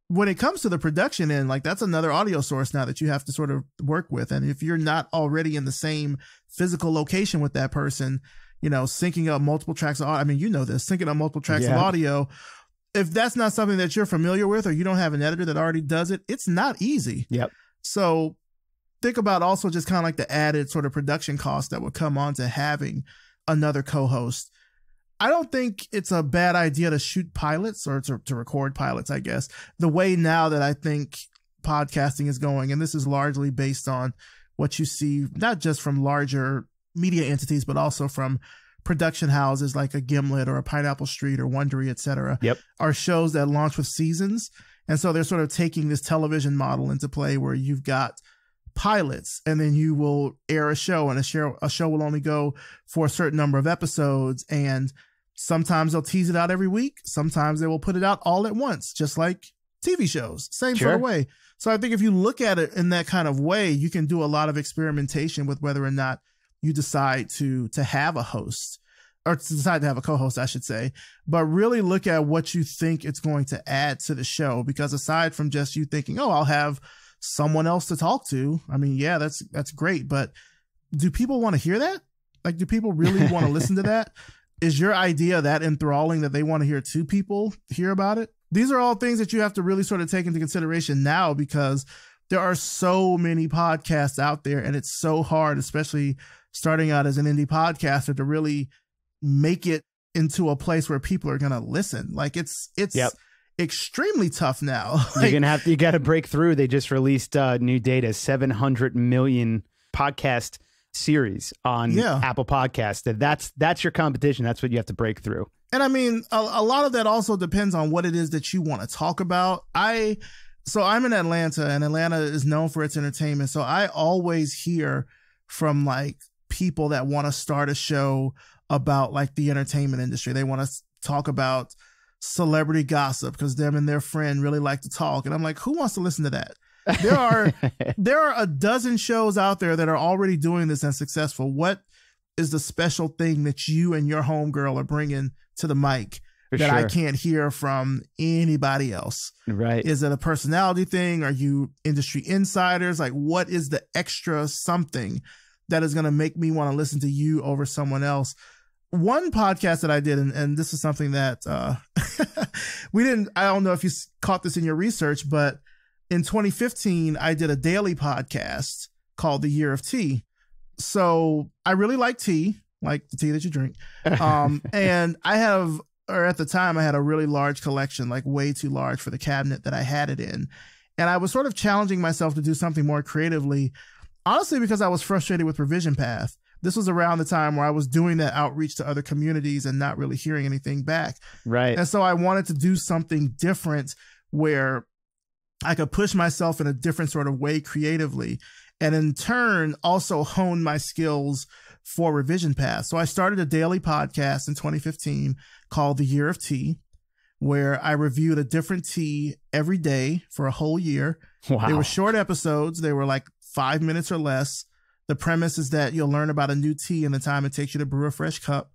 when it comes to the production end, like, that's another audio source now that you have to sort of work with. And if you're not already in the same physical location with that person, syncing up multiple tracks of audio, syncing up multiple tracks of audio, if that's not something that you're familiar with, or you don't have an editor that already does it, it's not easy. Yep. So think about also just kind of like the added sort of production cost that would come on to having another co-host. I don't think it's a bad idea to shoot pilots, or to record pilots, I guess. The way now that I think podcasting is going, and this is largely based on what you see, not just from larger media entities, but also from production houses like a Gimlet or a Pineapple Street or Wondery, et cetera, are shows that launch with seasons. And so they're sort of taking this television model into play where you've got pilots, and then you will air a show, and a show will only go for a certain number of episodes. And sometimes they'll tease it out every week. Sometimes they will put it out all at once, just like TV shows, same sort of way. So I think if you look at it in that kind of way, you can do a lot of experimentation with whether or not you decide to have a host, or to decide to have a co-host, I should say, but really look at what you think it's going to add to the show. Because aside from just you thinking, oh, I'll have someone else to talk to, yeah, that's great. But do people want to hear that? Like, do people really want to listen to that? Is your idea that enthralling that they want to hear two people hear about it? These are all things that you have to really sort of take into consideration now, because there are so many podcasts out there, and it's so hard, especially starting out as an indie podcaster, to really make it into a place where people are going to listen. Like, it's extremely tough now. Like, you got to break through. They just released new data, 700 million podcast series on Apple Podcasts. That's your competition. That's what you have to break through. And a lot of that also depends on what it is that you want to talk about. So I'm in Atlanta, and Atlanta is known for its entertainment. So I always hear from like people that want to start a show about like the entertainment industry. They want to talk about celebrity gossip because them and their friend really like to talk. And I'm like, who wants to listen to that? There are a dozen shows out there that are already doing this and successful. What is the special thing that you and your homegirl are bringing to the mic I can't hear from anybody else? Right. Is it a personality thing? Are you industry insiders? Like, what is the extra something that is going to make me want to listen to you over someone else? One podcast that I did, and this is something that I don't know if you caught this in your research, but in 2015, I did a daily podcast called The Year of Tea. So I really like tea, like the tea that you drink. And at the time, I had a really large collection, like way too large for the cabinet that I had it in. And I was sort of challenging myself to do something more creatively, honestly, because I was frustrated with Revision Path. This was around the time where I was doing that outreach to other communities and not really hearing anything back. Right. And so I wanted to do something different where I could push myself in a different sort of way creatively, and in turn also hone my skills for Revision Path. So I started a daily podcast in 2015 called The Year of Tea, where I reviewed a different tea every day for a whole year. Wow. They were short episodes. They were like 5 minutes or less. The premise is that you'll learn about a new tea in the time it takes you to brew a fresh cup.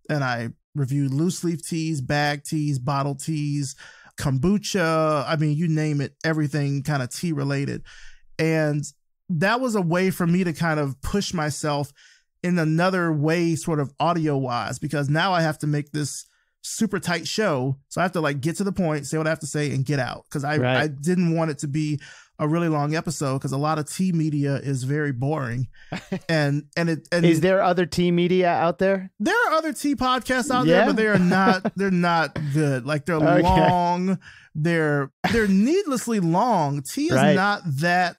And I reviewed loose leaf teas, bag teas, bottle teas, kombucha. You name it, everything kind of tea related. And that was a way for me to kind of push myself in another way, sort of audio wise, because now I have to make this super tight show. So I have to like get to the point, say what I have to say and get out. Cause I didn't want it to be a really long episode, because a lot of tea media is very boring. And is there other tea media out there? There are other tea podcasts out there, but they're not good. Like they're long, they're needlessly long. Tea is not that.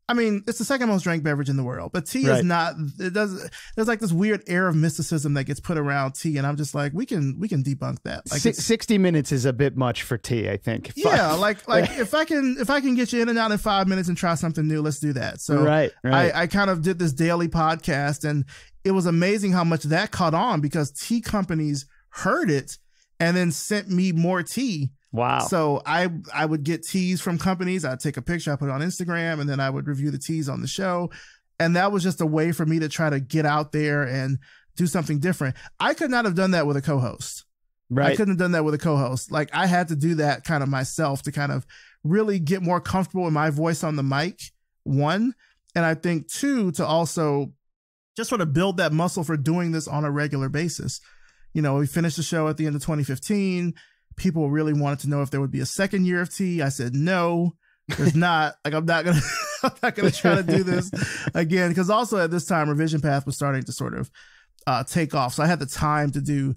I mean, it's the second most drank beverage in the world, but tea is not, there's like this weird air of mysticism that gets put around tea. And I'm just like, we can debunk that. Like 60 minutes is a bit much for tea, I think. Yeah. like if I can get you in and out in 5 minutes and try something new, let's do that. So I kind of did this daily podcast, and it was amazing how much that caught on, because tea companies heard it and then sent me more tea. Wow. So I would get teas from companies. I'd take a picture, I put it on Instagram, and then I would review the teas on the show. And that was just a way for me to try to get out there and do something different. I could not have done that with a co-host. Right. I couldn't have done that with a co-host. Like, I had to do that kind of myself to kind of really get more comfortable with my voice on the mic, one. And I think two, to also just sort of build that muscle for doing this on a regular basis. You know, we finished the show at the end of 2015. People really wanted to know if there would be a second year of tea. I said, no, there's not. Like, I'm not going to try to do this again. Because also at this time, Revision Path was starting to sort of take off. So I had the time to do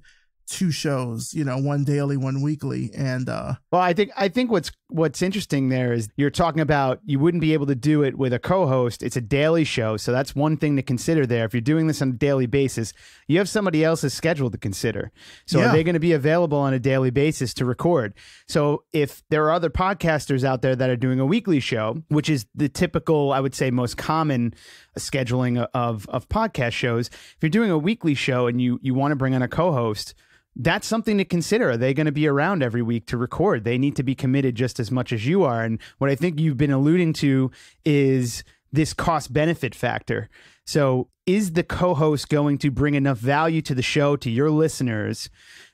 2 shows, you know, one daily, one weekly. And well, I think what's interesting there is you're talking about you wouldn't be able to do it with a co-host. It's a daily show. So that's one thing to consider there. If you're doing this on a daily basis, you have somebody else's schedule to consider. So are they going to be available on a daily basis to record? So if there are other podcasters out there that are doing a weekly show, which is the typical, I would say, most common scheduling of podcast shows, if you're doing a weekly show and you want to bring on a co-host, that's something to consider. Are they going to be around every week to record? They need to be committed just as much as you are. And what I think you've been alluding to is this cost benefit factor. So is the co-host going to bring enough value to the show, to your listeners,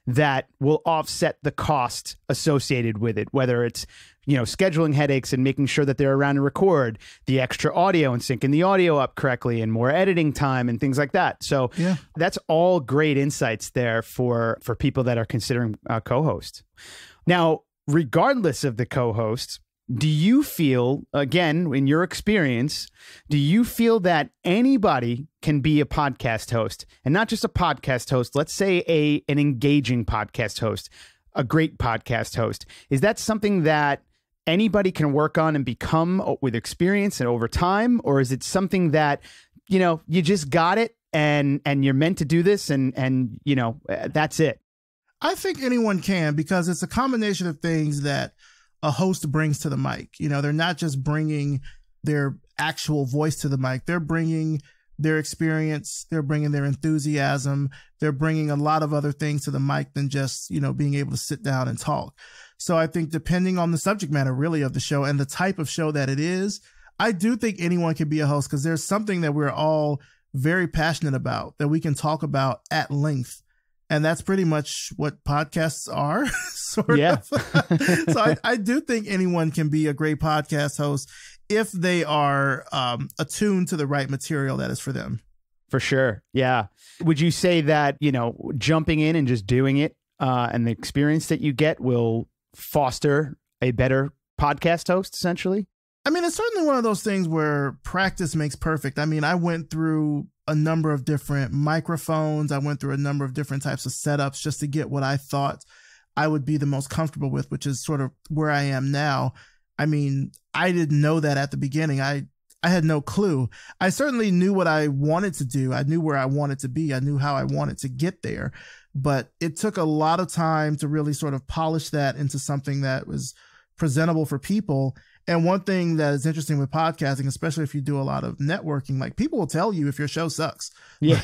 that will offset the cost associated with it, whether it's, you know, scheduling headaches and making sure that they're around to record, the extra audio and syncing the audio up correctly, and more editing time and things like that. So that's all great insights there for people that are considering a co-host. Now, regardless of the co-host, do you feel, again, in your experience, do you feel that anybody can be a podcast host? And not just a podcast host, let's say an engaging podcast host, a great podcast host. Is that something that anybody can work on and become with experience and over time? Or is it something that, you know, you just got it and you're meant to do this and you know, that's it? I think anyone can, because it's a combination of things that a host brings to the mic. You know, they're not just bringing their actual voice to the mic. They're bringing their experience. They're bringing their enthusiasm. They're bringing a lot of other things to the mic than just, you know, being able to sit down and talk. So I think depending on the subject matter really of the show and the type of show that it is, I do think anyone can be a host, because there's something that we're all very passionate about that we can talk about at length. And that's pretty much what podcasts are, sort of. So I do think anyone can be a great podcast host if they are attuned to the right material that is for them. For sure. Yeah. Would you say that, you know, jumping in and just doing it and the experience that you get will foster a better podcast host, essentially? I mean, it's certainly one of those things where practice makes perfect. I mean, I went through a number of different microphones. I went through a number of different types of setups just to get what I thought I would be the most comfortable with, which is sort of where I am now. I mean, I didn't know that at the beginning. I had no clue. I certainly knew what I wanted to do. I knew where I wanted to be. I knew how I wanted to get there. But it took a lot of time to really sort of polish that into something that was presentable for people. And one thing that is interesting with podcasting, especially if you do a lot of networking, like, people will tell you if your show sucks. Yeah.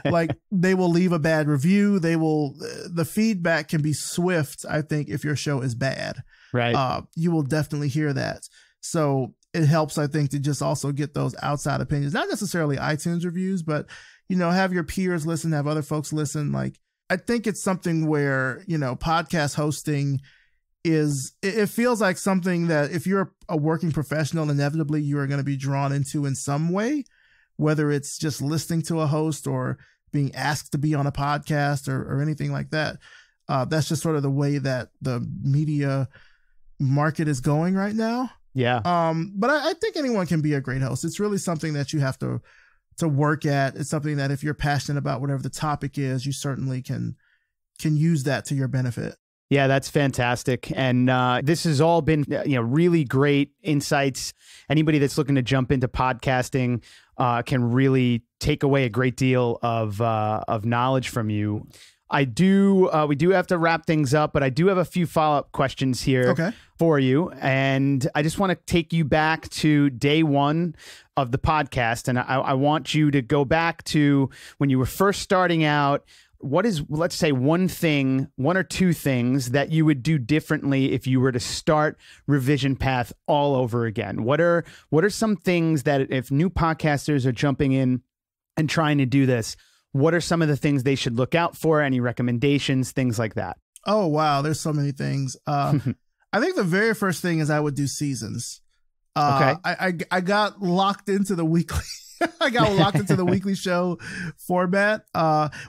Like they will leave a bad review. The feedback can be swift, I think, if your show is bad. Right. You will definitely hear that. So it helps, I think, to just also get those outside opinions, not necessarily iTunes reviews, but, you know, have your peers listen, have other folks listen. Like, I think it's something where, you know, podcast hosting it feels like something that if you're a working professional, inevitably you are going to be drawn into in some way, whether it's just listening to a host or being asked to be on a podcast or anything like that. That's just sort of the way that the media market is going right now. Yeah. But I think anyone can be a great host. It's really something that you have to work at. It's something that if you're passionate about whatever the topic is, you certainly can use that to your benefit. Yeah, that's fantastic. And this has all been, really great insights. Anybody that's looking to jump into podcasting can really take away a great deal of knowledge from you. We do have to wrap things up, but I do have a few follow-up questions here for you. And I just want to take you back to day one of the podcast. And I want you to go back to when you were first starting out. What is, let's say, one or two things that you would do differently if you were to start Revision Path all over again? What are some things that if new podcasters are jumping in and trying to do this, what are some of the things they should look out for? Any recommendations, things like that? Oh, wow. There's so many things. I think the very first thing is I would do seasons. I got locked into the weekly. I got locked into the weekly show format,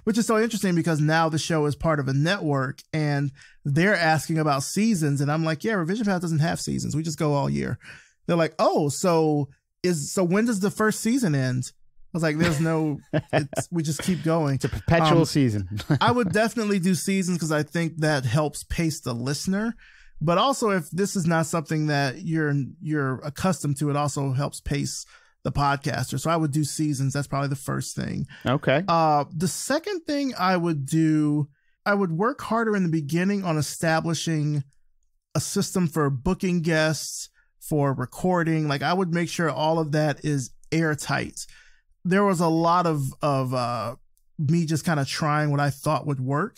which is so interesting because now the show is part of a network and they're asking about seasons. And I'm like, yeah, Revision Path doesn't have seasons. We just go all year. They're like, oh, so when does the first season end? I was like, there's no, we just keep going. It's a perpetual season. I would definitely do seasons because I think that helps pace the listener. But also if this is not something that you're accustomed to, it also helps pace the podcaster. So I would do seasons. That's probably the first thing. Okay. The second thing I would do, I would work harder in the beginning on establishing a system for booking guests, for recording. Like I would make sure all of that is airtight. There was a lot of me just kind of trying what I thought would work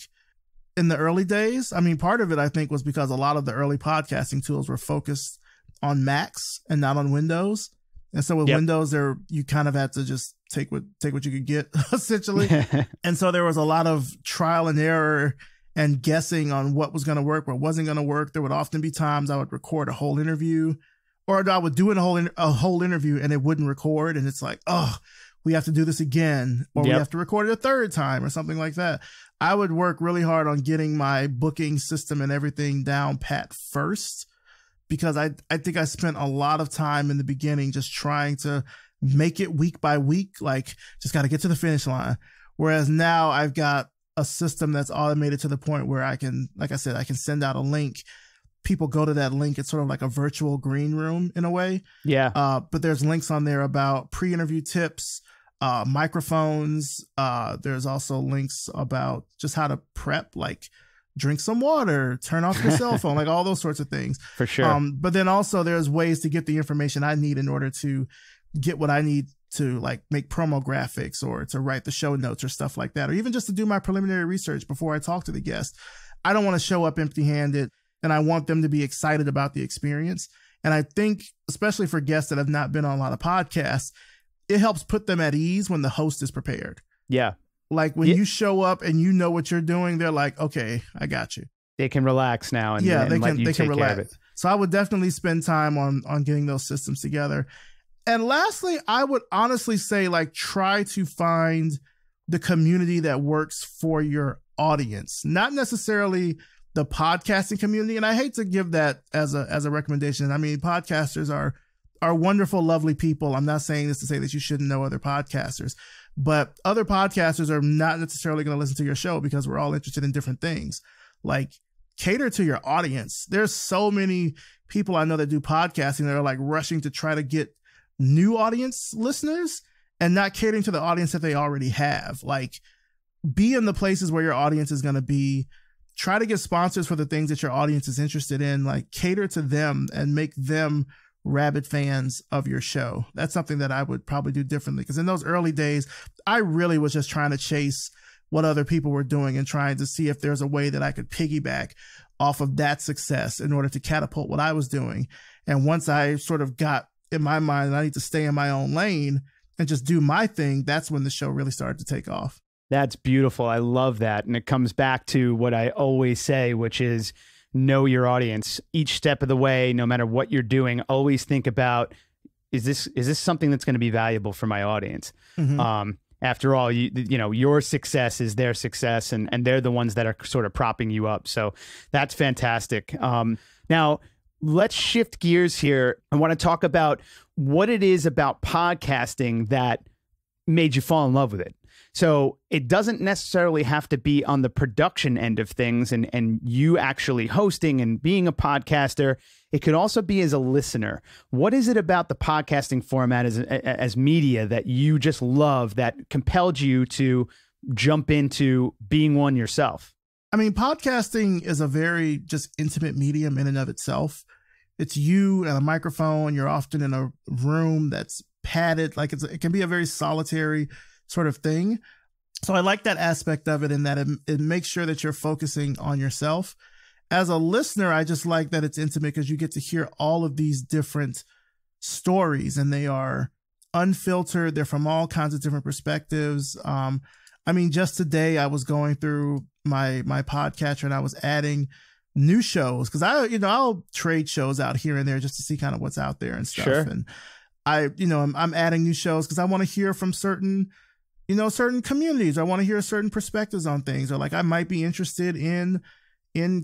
in the early days. I mean, part of it I think was because a lot of the early podcasting tools were focused on Macs and not on Windows. And so with Windows, you kind of had to just take what you could get, essentially. And so there was a lot of trial and error and guessing on what was going to work, what wasn't going to work. There would often be times I would record a whole interview, or I would do a whole interview and it wouldn't record. And it's like, oh, we have to do this again, or we have to record it a third time or something like that. I would work really hard on getting my booking system and everything down pat first, because I think I spent a lot of time in the beginning just trying to make it week by week, like just got to get to the finish line. Whereas now I've got a system that's automated to the point where I can, like I said, I can send out a link. People go to that link. It's sort of like a virtual green room in a way. Yeah. But there's links on there about pre-interview tips, microphones. There's also links about just how to prep, like drink some water, turn off your cell phone, like all those sorts of things. For sure. But then also there's ways to get the information I need in order to get what I need to like make promo graphics or to write the show notes or stuff like that, or even just to do my preliminary research before I talk to the guest. I don't want to show up empty handed, and I want them to be excited about the experience. And I think, especially for guests that have not been on a lot of podcasts, it helps put them at ease when the host is prepared. Yeah. Like when you show up and you know what you're doing, they're like, okay, I got you. They can relax now and, they can take relax. Care of it. So I would definitely spend time on getting those systems together. And lastly, I would honestly say, like, try to find the community that works for your audience, not necessarily the podcasting community. And I hate to give that as a recommendation. I mean, podcasters are wonderful, lovely people. I'm not saying this to say that you shouldn't know other podcasters, but other podcasters are not necessarily going to listen to your show because we're all interested in different things. Like, cater to your audience. There's so many people I know that do podcasting that are like rushing to try to get new audience listeners and not catering to the audience that they already have. Like, be in the places where your audience is going to be. Try to get sponsors for the things that your audience is interested in. Like, cater to them and make them rabid fans of your show. That's something that I would probably do differently, because in those early days, I really was just trying to chase what other people were doing and trying to see if there's a way that I could piggyback off of that success in order to catapult what I was doing. And once I sort of got in my mind that I need to stay in my own lane and just do my thing, that's when the show really started to take off. That's beautiful. I love that. And it comes back to what I always say, which is know your audience each step of the way, no matter what you're doing. Always think about, is this something that's going to be valuable for my audience? Mm-hmm. After all, you know, your success is their success, and they're the ones that are sort of propping you up. So that's fantastic. Now, let's shift gears here. I want to talk about what it is about podcasting that made you fall in love with it. So it doesn't necessarily have to be on the production end of things and you actually hosting and being a podcaster. It could also be as a listener. What is it about the podcasting format as media that you just love, that compelled you to jump into being one yourself? I mean, podcasting is a very just intimate medium in and of itself. It's you and a microphone. You're often in a room that's padded. Like it can be a very solitary sort of thing. So I like that aspect of it, in that it makes sure that you're focusing on yourself. As a listener, I just like that it's intimate because you get to hear all of these different stories, and they are unfiltered. They're from all kinds of different perspectives. I mean, just today I was going through my podcatcher and I was adding new shows because I'll trade shows out here and there just to see kind of what's out there and stuff. Sure. And I'm adding new shows because I want to hear from certain communities. I want to hear certain perspectives on things, or like I might be interested in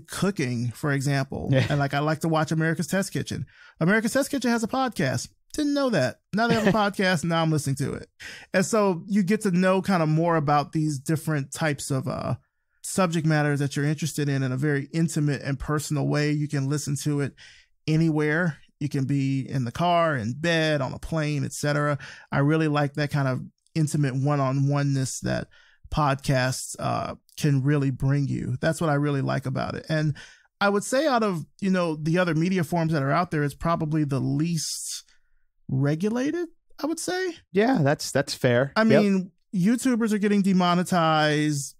cooking, for example. Yeah. And like, I like to watch America's Test Kitchen. America's Test Kitchen has a podcast. Didn't know that. Now they have a podcast, and now I'm listening to it. And so you get to know kind of more about these different types of subject matters that you're interested in a very intimate and personal way. You can listen to it anywhere. You can be in the car, in bed, on a plane, etc. I really like that kind of intimate one-on-oneness that podcasts can really bring you. That's what I really like about it. And I would say out of, the other media forms that are out there, it's probably the least regulated, I would say. Yeah, that's fair. I mean, YouTubers are getting demonetized.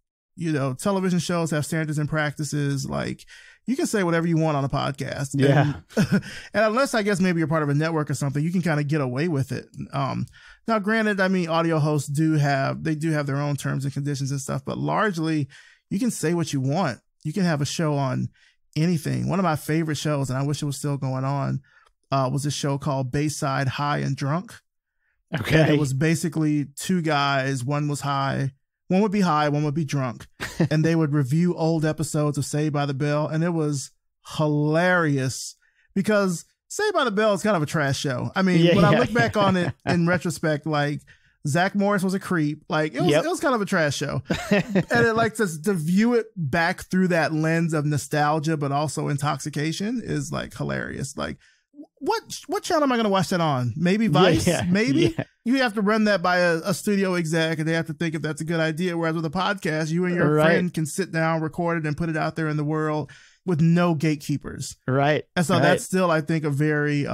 Television shows have standards and practices. Like, you can say whatever you want on a podcast. Yeah. And unless, I guess, maybe you're part of a network or something, you can kind of get away with it. Now, granted, I mean, audio hosts do have their own terms and conditions and stuff, but largely you can say what you want. You can have a show on anything. One of my favorite shows, and I wish it was still going on, was a show called Bayside High and Drunk. Okay. And it was basically two guys. One was high. One would be high, one would be drunk, and they would review old episodes of Saved by the Bell, and it was hilarious because Saved by the Bell is kind of a trash show. I mean, I look back on it in retrospect, like, Zach Morris was a creep. Like, it was kind of a trash show. And it, like, to view it back through that lens of nostalgia, but also intoxication, is like hilarious. Like, what channel am I going to watch that on? Maybe Vice? Maybe? Yeah. You have to run that by a studio exec, and they have to think if that's a good idea. Whereas with a podcast, you and your friend can sit down, record it, and put it out there in the world with no gatekeepers. Right. And so that's still, I think, a very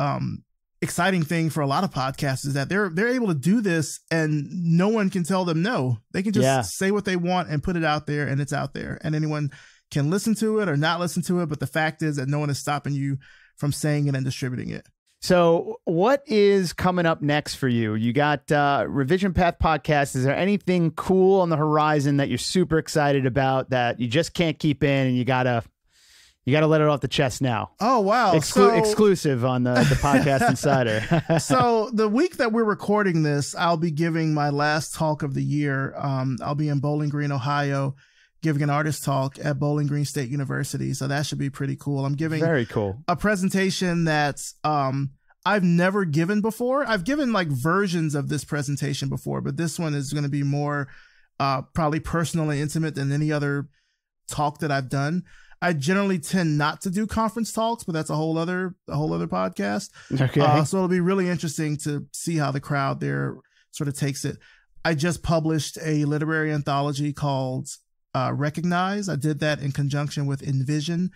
exciting thing for a lot of podcasts, is that they're able to do this and no one can tell them no. They can just say what they want and put it out there, and it's out there. And anyone can listen to it or not listen to it. But the fact is that no one is stopping you from saying it and distributing it. So what is coming up next for you? You got Revision Path Podcast. Is there anything cool on the horizon that you're super excited about that you just can't keep in, and you gotta let it off the chest now? Oh, wow. Exclusive on the Podcast Insider. So the week that we're recording this, I'll be giving my last talk of the year. I'll be in Bowling Green, Ohio, giving an artist talk at Bowling Green State University. So that should be pretty cool. I'm giving very cool a presentation that's I've never given before. I've given like versions of this presentation before, but this one is going to be more probably personal and intimate than any other talk that I've done. I generally tend not to do conference talks, but that's a whole other podcast. Okay. So it'll be really interesting to see how the crowd there sort of takes it. I just published a literary anthology called Recognize. I did that in conjunction with Envision,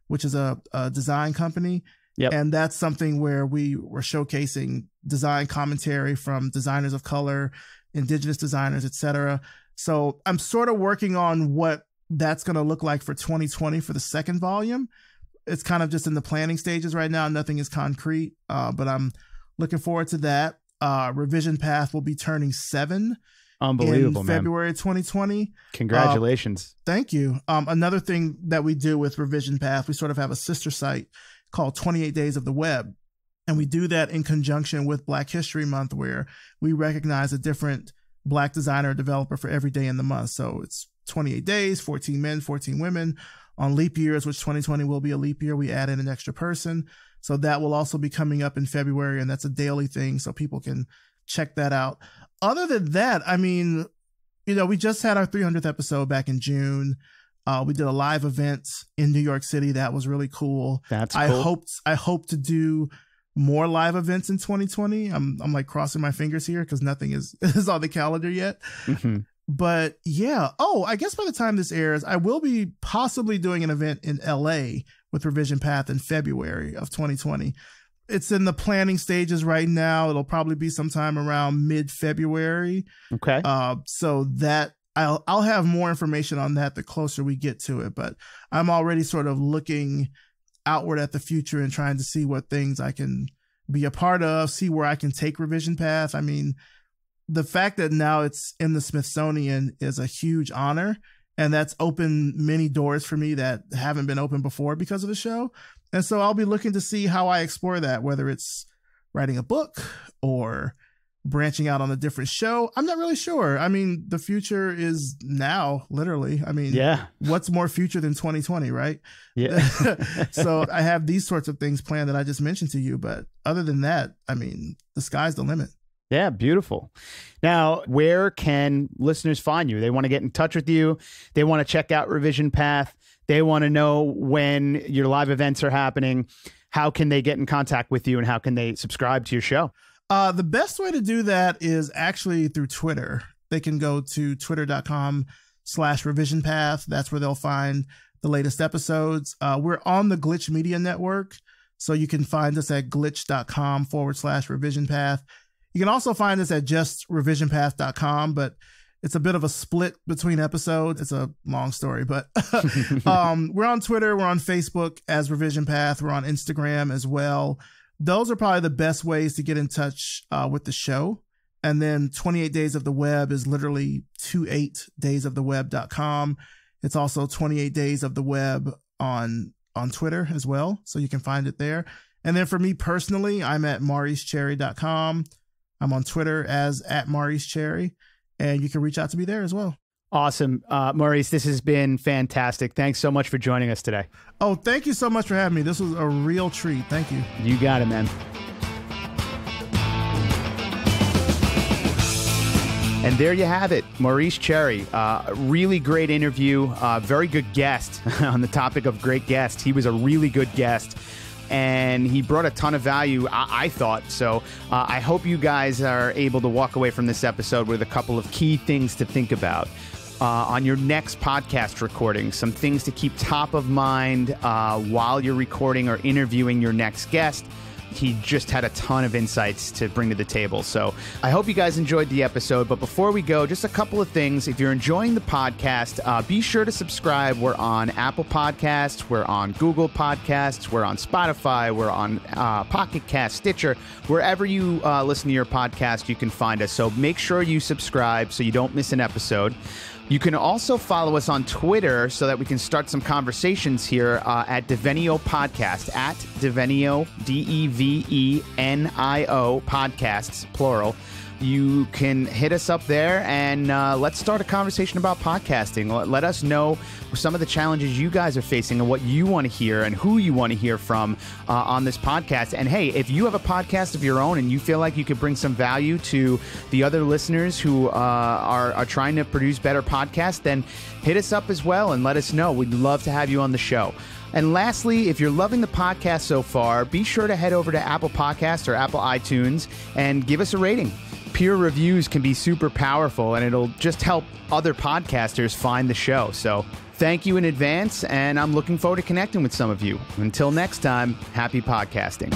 which is a design company. Yep. And that's something where we were showcasing design commentary from designers of color, indigenous designers, etc. So I'm sort of working on what that's going to look like for 2020 for the second volume. It's kind of just in the planning stages right now. Nothing is concrete, but I'm looking forward to that. Revision Path will be turning 7 Unbelievable, in man. February 2020. Congratulations. Thank you. Another thing that we do with Revision Path, we sort of have a sister site called 28 Days of the Web. And we do that in conjunction with Black History Month, where we recognize a different Black designer or developer for every day in the month. So it's 28 days, 14 men, 14 women. On leap years, which 2020 will be a leap year, we add in an extra person. So that will also be coming up in February, and that's a daily thing, so people can check that out. Other than that, I mean, we just had our 300th episode back in June. We did a live event in New York City. That was really cool. That's cool. I hope to do more live events in 2020. I'm like crossing my fingers here because nothing is on the calendar yet. Mm-hmm. But yeah. Oh, I guess by the time this airs, I will be possibly doing an event in LA with Revision Path in February of 2020. It's in the planning stages right now. It'll probably be sometime around mid-February. Okay. So that I'll have more information on that the closer we get to it. But I'm already sort of looking outward at the future and trying to see what things I can be a part of, see where I can take Revision Path. I mean, the fact that now it's in the Smithsonian is a huge honor, and that's opened many doors for me that haven't been open before because of the show. And so I'll be looking to see how I explore that, whether it's writing a book or branching out on a different show. I'm not really sure. I mean, the future is now, literally. I mean, yeah. What's more future than 2020, right? Yeah. So I have these sorts of things planned that I just mentioned to you. But other than that, I mean, the sky's the limit. Yeah, beautiful. Now, where can listeners find you? They want to get in touch with you. They want to check out Revision Path. They want to know when your live events are happening. How can they get in contact with you, and how can they subscribe to your show? The best way to do that is actually through Twitter. They can go to twitter.com/Revision Path. That's where they'll find the latest episodes. We're on the Glitch Media Network, so you can find us at glitch.com/Revision Path. You can also find us at just revisionpath.com, but it's a bit of a split between episodes. It's a long story, but we're on Twitter. We're on Facebook as Revision Path. We're on Instagram as well. Those are probably the best ways to get in touch with the show. And then 28 Days of the Web is literally 28daysoftheweb.com. It's also 28 Days of the Web on Twitter as well. So you can find it there. And then for me personally, I'm at mauricecherry.com. I'm on Twitter as @MauriceCherry, and you can reach out to me there as well. Awesome. Maurice, this has been fantastic. Thanks so much for joining us today. Oh, thank you so much for having me. This was a real treat. Thank you. You got it, man. And there you have it, Maurice Cherry. Really great interview. Very good guest on the topic of great guests. He was a really good guest, and he brought a ton of value, I thought. So I hope you guys are able to walk away from this episode with a couple of key things to think about on your next podcast recording. Some things to keep top of mind while you're recording or interviewing your next guest. He just had a ton of insights to bring to the table. So I hope you guys enjoyed the episode. But before we go, just a couple of things. If you're enjoying the podcast, be sure to subscribe. We're on Apple Podcasts. We're on Google Podcasts. We're on Spotify. We're on Pocket Cast, Stitcher. Wherever you listen to your podcast, you can find us. So make sure you subscribe so you don't miss an episode. You can also follow us on Twitter so that we can start some conversations here at Devenio Podcast, at Devenio, Devenio Podcasts, plural. You can hit us up there and let's start a conversation about podcasting. Let us know some of the challenges you guys are facing and what you want to hear and who you want to hear from on this podcast. And hey, if you have a podcast of your own and you feel like you could bring some value to the other listeners who are trying to produce better podcasts, then hit us up as well and let us know. We'd love to have you on the show. And lastly, if you're loving the podcast so far, be sure to head over to Apple Podcasts or Apple iTunes and give us a rating. Peer reviews can be super powerful, and it'll just help other podcasters find the show. So thank you in advance, and I'm looking forward to connecting with some of you. Until next time, happy podcasting.